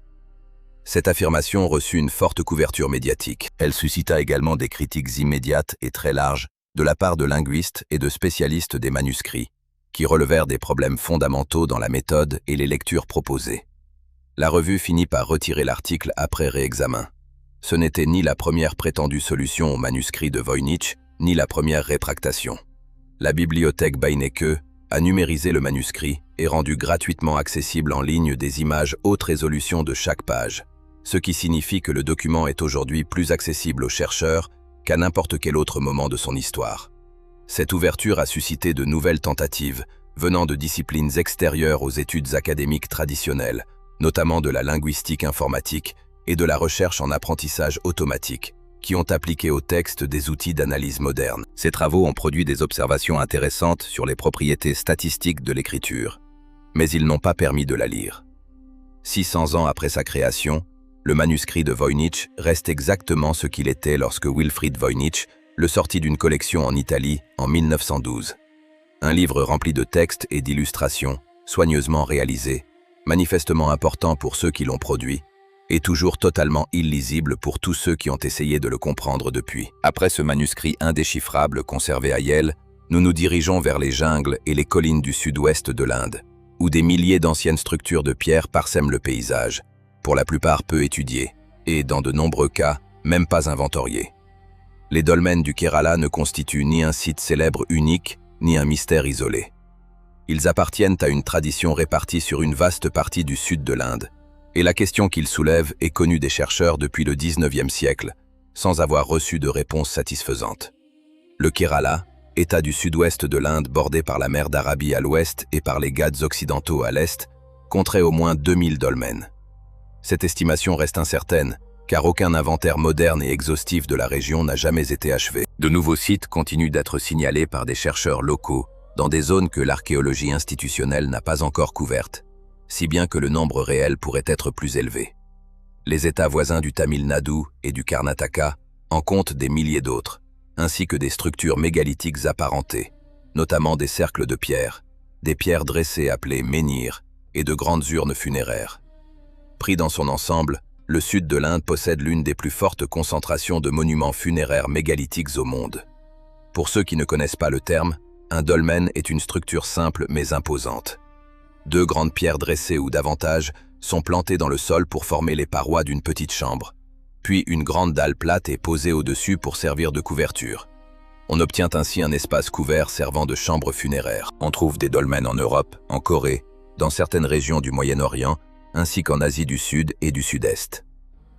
Cette affirmation reçut une forte couverture médiatique. Elle suscita également des critiques immédiates et très larges de la part de linguistes et de spécialistes des manuscrits, qui relevèrent des problèmes fondamentaux dans la méthode et les lectures proposées. La revue finit par retirer l'article après réexamen. Ce n'était ni la première prétendue solution au manuscrit de Voynich, ni la première rétractation. La bibliothèque Beinecke a numérisé le manuscrit et rendu gratuitement accessible en ligne des images haute résolution de chaque page, ce qui signifie que le document est aujourd'hui plus accessible aux chercheurs qu'à n'importe quel autre moment de son histoire. Cette ouverture a suscité de nouvelles tentatives venant de disciplines extérieures aux études académiques traditionnelles, notamment de la linguistique informatique et de la recherche en apprentissage automatique, qui ont appliqué au texte des outils d'analyse modernes. Ces travaux ont produit des observations intéressantes sur les propriétés statistiques de l'écriture, mais ils n'ont pas permis de la lire. 600 ans après sa création, le manuscrit de Voynich reste exactement ce qu'il était lorsque Wilfried Voynich le sortit d'une collection en Italie en 1912. Un livre rempli de textes et d'illustrations, soigneusement réalisés, manifestement important pour ceux qui l'ont produit, et toujours totalement illisible pour tous ceux qui ont essayé de le comprendre depuis. Après ce manuscrit indéchiffrable conservé à Yale, nous nous dirigeons vers les jungles et les collines du sud-ouest de l'Inde, où des milliers d'anciennes structures de pierre parsèment le paysage, pour la plupart peu étudiées, et dans de nombreux cas, même pas inventoriées. Les dolmens du Kerala ne constituent ni un site célèbre unique, ni un mystère isolé. Ils appartiennent à une tradition répartie sur une vaste partie du sud de l'Inde, et la question qu'ils soulèvent est connue des chercheurs depuis le XIXe siècle, sans avoir reçu de réponse satisfaisante. Le Kerala, État du sud-ouest de l'Inde bordé par la mer d'Arabie à l'ouest et par les Ghats occidentaux à l'est, compterait au moins 2000 dolmens. Cette estimation reste incertaine, car aucun inventaire moderne et exhaustif de la région n'a jamais été achevé. De nouveaux sites continuent d'être signalés par des chercheurs locaux dans des zones que l'archéologie institutionnelle n'a pas encore couvertes, si bien que le nombre réel pourrait être plus élevé. Les États voisins du Tamil Nadu et du Karnataka en comptent des milliers d'autres, ainsi que des structures mégalithiques apparentées, notamment des cercles de pierre, des pierres dressées appelées menhirs et de grandes urnes funéraires. Pris dans son ensemble, le sud de l'Inde possède l'une des plus fortes concentrations de monuments funéraires mégalithiques au monde. Pour ceux qui ne connaissent pas le terme, un dolmen est une structure simple mais imposante. 2 grandes pierres dressées ou davantage sont plantées dans le sol pour former les parois d'une petite chambre. Puis une grande dalle plate est posée au-dessus pour servir de couverture. On obtient ainsi un espace couvert servant de chambre funéraire. On trouve des dolmens en Europe, en Corée, dans certaines régions du Moyen-Orient, ainsi qu'en Asie du Sud et du Sud-Est.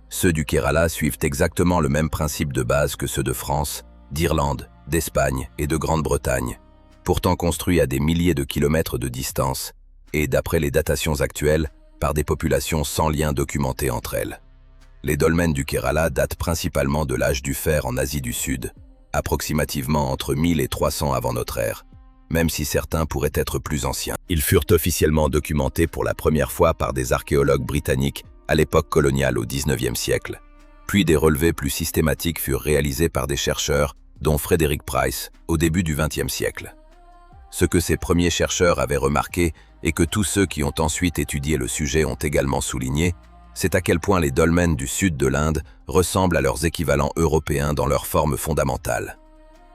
Ceux du Kerala suivent exactement le même principe de base que ceux de France, d'Irlande, d'Espagne et de Grande-Bretagne, pourtant construits à des milliers de kilomètres de distance, et d'après les datations actuelles, par des populations sans lien documenté entre elles. Les dolmens du Kerala datent principalement de l'âge du fer en Asie du Sud, approximativement entre 1000 et 300 avant notre ère, même si certains pourraient être plus anciens. Ils furent officiellement documentés pour la première fois par des archéologues britanniques à l'époque coloniale au XIXe siècle. Puis des relevés plus systématiques furent réalisés par des chercheurs, dont Frederick Price, au début du XXe siècle. Ce que ces premiers chercheurs avaient remarqué et que tous ceux qui ont ensuite étudié le sujet ont également souligné, c'est à quel point les dolmens du sud de l'Inde ressemblent à leurs équivalents européens dans leur forme fondamentale.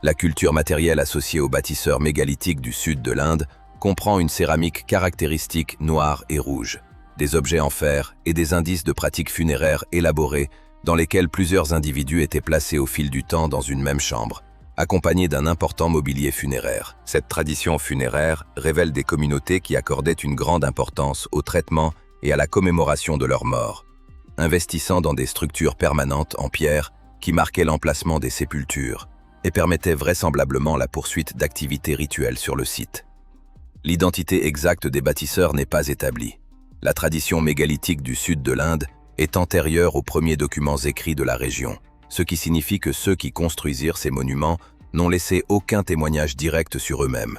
La culture matérielle associée aux bâtisseurs mégalithiques du sud de l'Inde comprend une céramique caractéristique noire et rouge, des objets en fer et des indices de pratiques funéraires élaborés dans lesquels plusieurs individus étaient placés au fil du temps dans une même chambre, accompagnés d'un important mobilier funéraire. Cette tradition funéraire révèle des communautés qui accordaient une grande importance au traitement et à la commémoration de leurs morts, investissant dans des structures permanentes en pierre qui marquaient l'emplacement des sépultures et permettaient vraisemblablement la poursuite d'activités rituelles sur le site. L'identité exacte des bâtisseurs n'est pas établie. La tradition mégalithique du sud de l'Inde est antérieure aux premiers documents écrits de la région, ce qui signifie que ceux qui construisirent ces monuments n'ont laissé aucun témoignage direct sur eux-mêmes.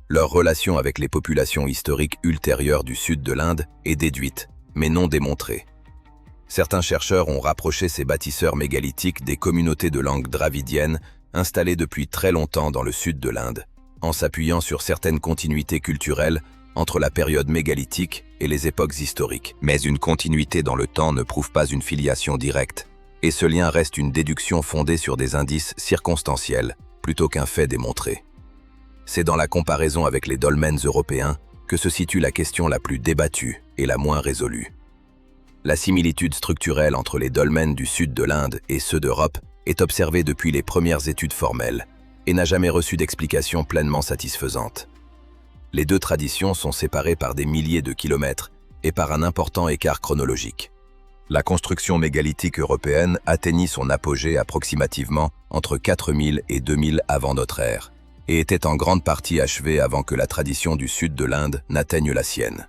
Leur relation avec les populations historiques ultérieures du sud de l'Inde est déduite, mais non démontrée. Certains chercheurs ont rapproché ces bâtisseurs mégalithiques des communautés de langue dravidienne installées depuis très longtemps dans le sud de l'Inde, en s'appuyant sur certaines continuités culturelles entre la période mégalithique et les époques historiques. Mais une continuité dans le temps ne prouve pas une filiation directe, et ce lien reste une déduction fondée sur des indices circonstanciels, plutôt qu'un fait démontré. C'est dans la comparaison avec les dolmens européens que se situe la question la plus débattue et la moins résolue. La similitude structurelle entre les dolmens du sud de l'Inde et ceux d'Europe est observée depuis les premières études formelles et n'a jamais reçu d'explication pleinement satisfaisante. Les deux traditions sont séparées par des milliers de kilomètres et par un important écart chronologique. La construction mégalithique européenne atteignit son apogée approximativement entre 4000 et 2000 avant notre ère, et était en grande partie achevée avant que la tradition du sud de l'Inde n'atteigne la sienne.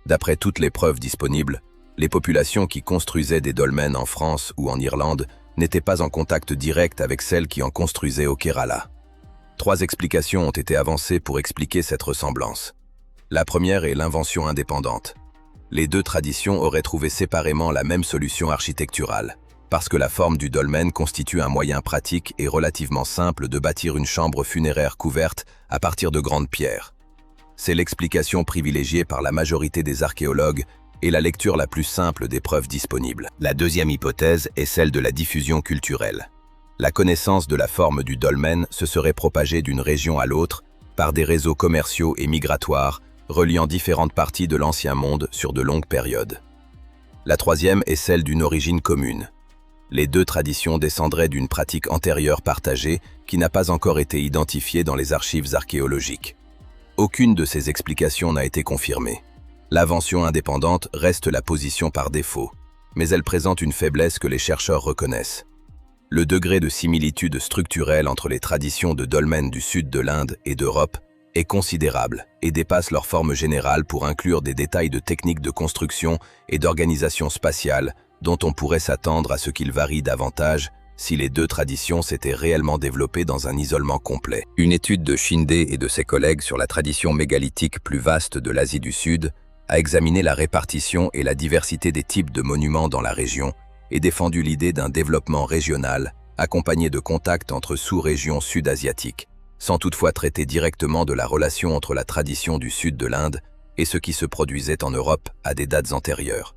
D'après toutes les preuves disponibles, les populations qui construisaient des dolmens en France ou en Irlande n'étaient pas en contact direct avec celles qui en construisaient au Kerala. 3 explications ont été avancées pour expliquer cette ressemblance. La première est l'invention indépendante. Les deux traditions auraient trouvé séparément la même solution architecturale, parce que la forme du dolmen constitue un moyen pratique et relativement simple de bâtir une chambre funéraire couverte à partir de grandes pierres. C'est l'explication privilégiée par la majorité des archéologues et la lecture la plus simple des preuves disponibles. La deuxième hypothèse est celle de la diffusion culturelle. La connaissance de la forme du dolmen se serait propagée d'une région à l'autre par des réseaux commerciaux et migratoires reliant différentes parties de l'Ancien Monde sur de longues périodes. La troisième est celle d'une origine commune. Les deux traditions descendraient d'une pratique antérieure partagée qui n'a pas encore été identifiée dans les archives archéologiques. Aucune de ces explications n'a été confirmée. L'invention indépendante reste la position par défaut, mais elle présente une faiblesse que les chercheurs reconnaissent. Le degré de similitude structurelle entre les traditions de dolmens du sud de l'Inde et d'Europe est considérable et dépasse leur forme générale pour inclure des détails de techniques de construction et d'organisation spatiale dont on pourrait s'attendre à ce qu'ils varient davantage si les deux traditions s'étaient réellement développées dans un isolement complet. Une étude de Shinde et de ses collègues sur la tradition mégalithique plus vaste de l'Asie du Sud a examiné la répartition et la diversité des types de monuments dans la région et défendu l'idée d'un développement régional accompagné de contacts entre sous-régions sud-asiatiques, sans toutefois traiter directement de la relation entre la tradition du sud de l'Inde et ce qui se produisait en Europe à des dates antérieures.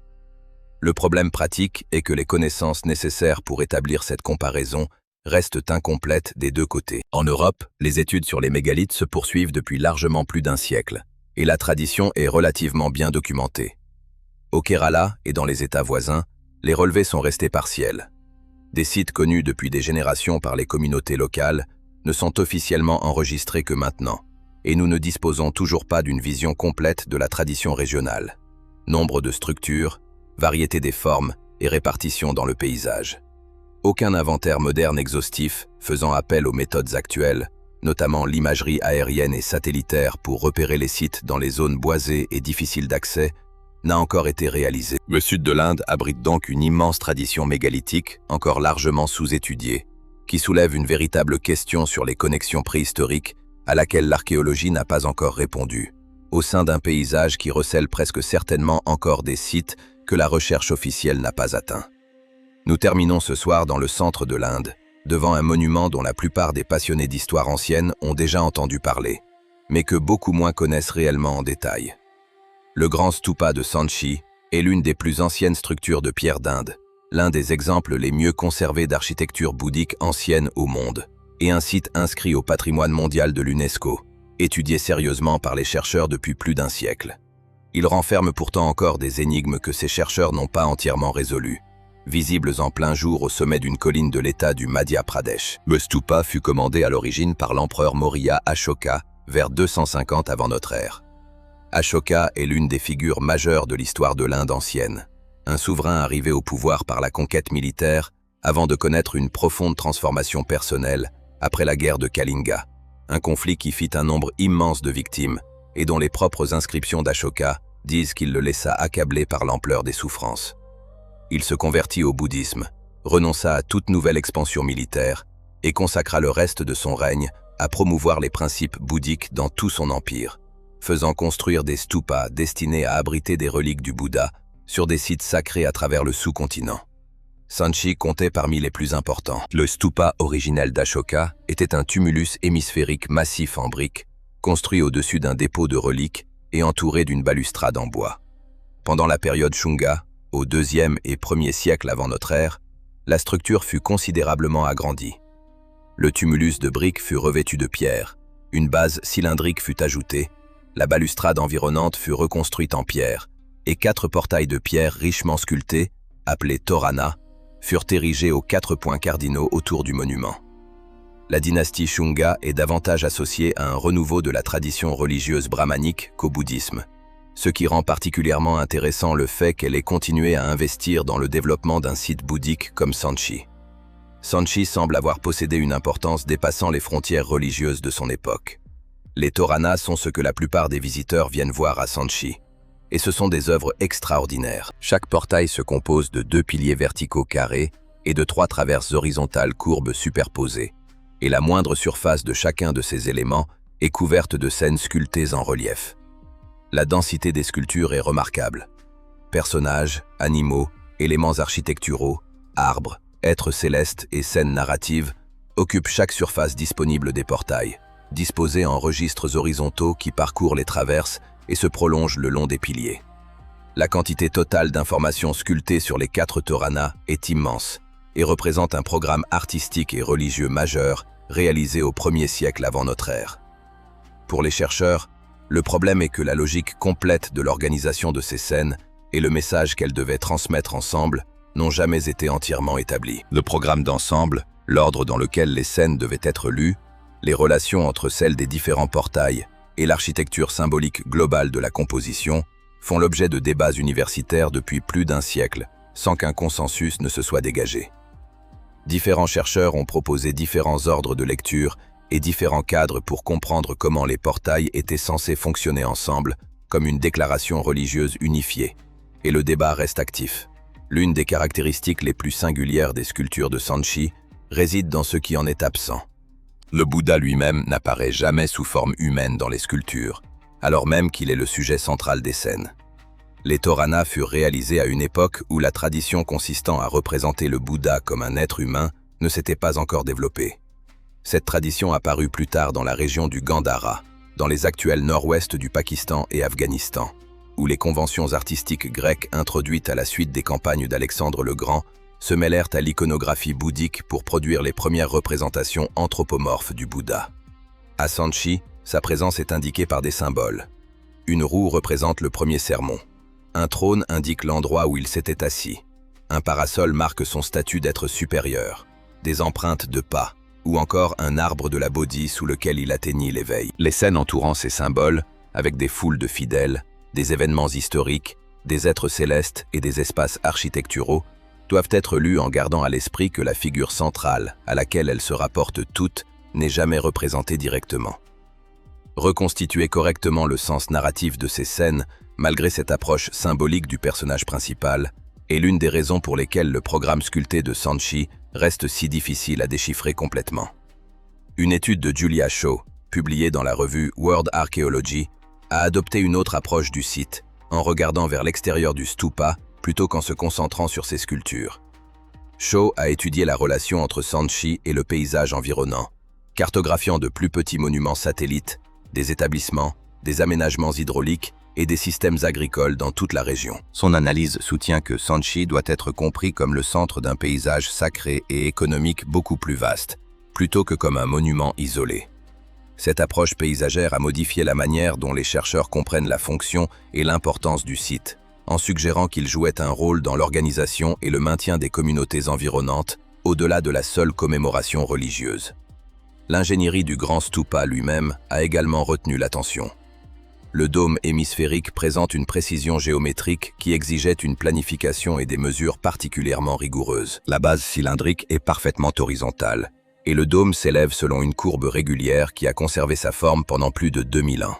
Le problème pratique est que les connaissances nécessaires pour établir cette comparaison restent incomplètes des deux côtés. En Europe, les études sur les mégalithes se poursuivent depuis largement plus d'un siècle, et la tradition est relativement bien documentée. Au Kerala et dans les États voisins, les relevés sont restés partiels. Des sites connus depuis des générations par les communautés locales ne sont officiellement enregistrés que maintenant, et nous ne disposons toujours pas d'une vision complète de la tradition régionale. Nombre de structures, variété des formes et répartition dans le paysage. Aucun inventaire moderne exhaustif, faisant appel aux méthodes actuelles, notamment l'imagerie aérienne et satellitaire pour repérer les sites dans les zones boisées et difficiles d'accès, n'a encore été réalisé. Le sud de l'Inde abrite donc une immense tradition mégalithique, encore largement sous-étudiée, qui soulève une véritable question sur les connexions préhistoriques à laquelle l'archéologie n'a pas encore répondu, au sein d'un paysage qui recèle presque certainement encore des sites que la recherche officielle n'a pas atteints. Nous terminons ce soir dans le centre de l'Inde, devant un monument dont la plupart des passionnés d'histoire ancienne ont déjà entendu parler, mais que beaucoup moins connaissent réellement en détail. Le grand stupa de Sanchi est l'une des plus anciennes structures de pierre d'Inde, l'un des exemples les mieux conservés d'architecture bouddhique ancienne au monde, et un site inscrit au patrimoine mondial de l'UNESCO, étudié sérieusement par les chercheurs depuis plus d'un siècle. Il renferme pourtant encore des énigmes que ces chercheurs n'ont pas entièrement résolues, visibles en plein jour au sommet d'une colline de l'état du Madhya Pradesh. Le stupa fut commandé à l'origine par l'empereur Maurya Ashoka vers 250 avant notre ère. Ashoka est l'une des figures majeures de l'histoire de l'Inde ancienne, un souverain arrivé au pouvoir par la conquête militaire avant de connaître une profonde transformation personnelle après la guerre de Kalinga, un conflit qui fit un nombre immense de victimes et dont les propres inscriptions d'Ashoka disent qu'il le laissa accabler par l'ampleur des souffrances. Il se convertit au bouddhisme, renonça à toute nouvelle expansion militaire et consacra le reste de son règne à promouvoir les principes bouddhiques dans tout son empire, faisant construire des stupas destinés à abriter des reliques du Bouddha sur des sites sacrés à travers le sous-continent. Sanchi comptait parmi les plus importants. Le stupa originel d'Ashoka était un tumulus hémisphérique massif en briques, construit au-dessus d'un dépôt de reliques et entouré d'une balustrade en bois. Pendant la période Shunga, au 2e et 1er siècle avant notre ère, la structure fut considérablement agrandie. Le tumulus de briques fut revêtu de pierre, Une base cylindrique fut ajoutée, la balustrade environnante fut reconstruite en pierre, et 4 portails de pierre richement sculptés, appelés Torana, furent érigés aux 4 points cardinaux autour du monument. La dynastie Shunga est davantage associée à un renouveau de la tradition religieuse brahmanique qu'au bouddhisme, ce qui rend particulièrement intéressant le fait qu'elle ait continué à investir dans le développement d'un site bouddhique comme Sanchi. Sanchi semble avoir possédé une importance dépassant les frontières religieuses de son époque. Les Torana sont ce que la plupart des visiteurs viennent voir à Sanchi, et ce sont des œuvres extraordinaires. Chaque portail se compose de 2 piliers verticaux carrés et de 3 traverses horizontales courbes superposées, et la moindre surface de chacun de ces éléments est couverte de scènes sculptées en relief. La densité des sculptures est remarquable. Personnages, animaux, éléments architecturaux, arbres, êtres célestes et scènes narratives occupent chaque surface disponible des portails, disposés en registres horizontaux qui parcourent les traverses et se prolongent le long des piliers. La quantité totale d'informations sculptées sur les 4 Torana est immense et représente un programme artistique et religieux majeur réalisé au 1er siècle avant notre ère. Pour les chercheurs, le problème est que la logique complète de l'organisation de ces scènes et le message qu'elles devaient transmettre ensemble n'ont jamais été entièrement établis. Le programme d'ensemble, l'ordre dans lequel les scènes devaient être lues, les relations entre celles des différents portails et l'architecture symbolique globale de la composition font l'objet de débats universitaires depuis plus d'1 siècle, sans qu'un consensus ne se soit dégagé. Différents chercheurs ont proposé différents ordres de lecture et différents cadres pour comprendre comment les portails étaient censés fonctionner ensemble comme une déclaration religieuse unifiée, et le débat reste actif. L'une des caractéristiques les plus singulières des sculptures de Sanchi réside dans ce qui en est absent. Le Bouddha lui-même n'apparaît jamais sous forme humaine dans les sculptures, alors même qu'il est le sujet central des scènes. Les Torana furent réalisés à une époque où la tradition consistant à représenter le Bouddha comme un être humain ne s'était pas encore développée. Cette tradition apparut plus tard dans la région du Gandhara, dans les actuels nord-ouest du Pakistan et Afghanistan, où les conventions artistiques grecques introduites à la suite des campagnes d'Alexandre le Grand se mêlèrent à l'iconographie bouddhique pour produire les premières représentations anthropomorphes du Bouddha. À Sanchi, sa présence est indiquée par des symboles. Une roue représente le premier sermon. Un trône indique l'endroit où il s'était assis. Un parasol marque son statut d'être supérieur. Des empreintes de pas, ou encore un arbre de la Bodhi sous lequel il atteignit l'éveil. Les scènes entourant ces symboles, avec des foules de fidèles, des événements historiques, des êtres célestes et des espaces architecturaux, doivent être lues en gardant à l'esprit que la figure centrale, à laquelle elles se rapportent toutes, n'est jamais représentée directement. Reconstituer correctement le sens narratif de ces scènes, malgré cette approche symbolique du personnage principal, est l'une des raisons pour lesquelles le programme sculpté de Sanchi reste si difficile à déchiffrer complètement. Une étude de Julia Shaw, publiée dans la revue World Archaeology, a adopté une autre approche du site, en regardant vers l'extérieur du stupa plutôt qu'en se concentrant sur ses sculptures. Shaw a étudié la relation entre Sanchi et le paysage environnant, cartographiant de plus petits monuments satellites, des établissements, des aménagements hydrauliques et des systèmes agricoles dans toute la région. Son analyse soutient que Sanchi doit être compris comme le centre d'un paysage sacré et économique beaucoup plus vaste, plutôt que comme un monument isolé. Cette approche paysagère a modifié la manière dont les chercheurs comprennent la fonction et l'importance du site, en suggérant qu'il jouait un rôle dans l'organisation et le maintien des communautés environnantes, au-delà de la seule commémoration religieuse. L'ingénierie du grand stupa lui-même a également retenu l'attention. Le dôme hémisphérique présente une précision géométrique qui exigeait une planification et des mesures particulièrement rigoureuses. La base cylindrique est parfaitement horizontale, et le dôme s'élève selon une courbe régulière qui a conservé sa forme pendant plus de 2000 ans.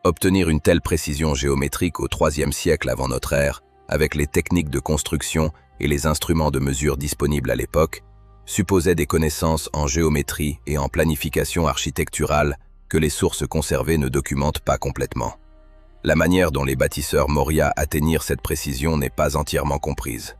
Obtenir une telle précision géométrique au IIIe siècle avant notre ère, avec les techniques de construction et les instruments de mesure disponibles à l'époque, supposait des connaissances en géométrie et en planification architecturale que les sources conservées ne documentent pas complètement. La manière dont les bâtisseurs Maurya atteignirent cette précision n'est pas entièrement comprise.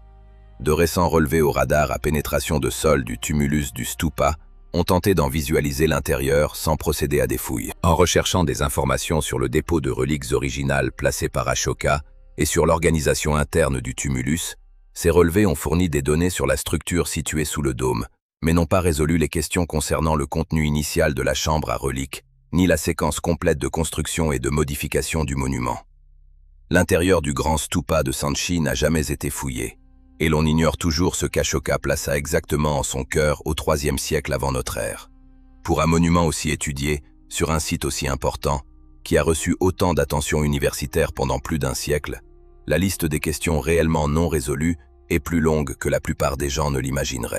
De récents relevés au radar à pénétration de sol du tumulus du stupa ont tenté d'en visualiser l'intérieur sans procéder à des fouilles. En recherchant des informations sur le dépôt de reliques originales placées par Ashoka et sur l'organisation interne du tumulus, ces relevés ont fourni des données sur la structure située sous le dôme, mais n'ont pas résolu les questions concernant le contenu initial de la chambre à reliques, ni la séquence complète de construction et de modification du monument. L'intérieur du grand stupa de Sanchi n'a jamais été fouillé, et l'on ignore toujours ce qu'Ashoka plaça exactement en son cœur au IIIe siècle avant notre ère. Pour un monument aussi étudié, sur un site aussi important, qui a reçu autant d'attention universitaire pendant plus d'un siècle, la liste des questions réellement non résolues est plus longue que la plupart des gens ne l'imagineraient.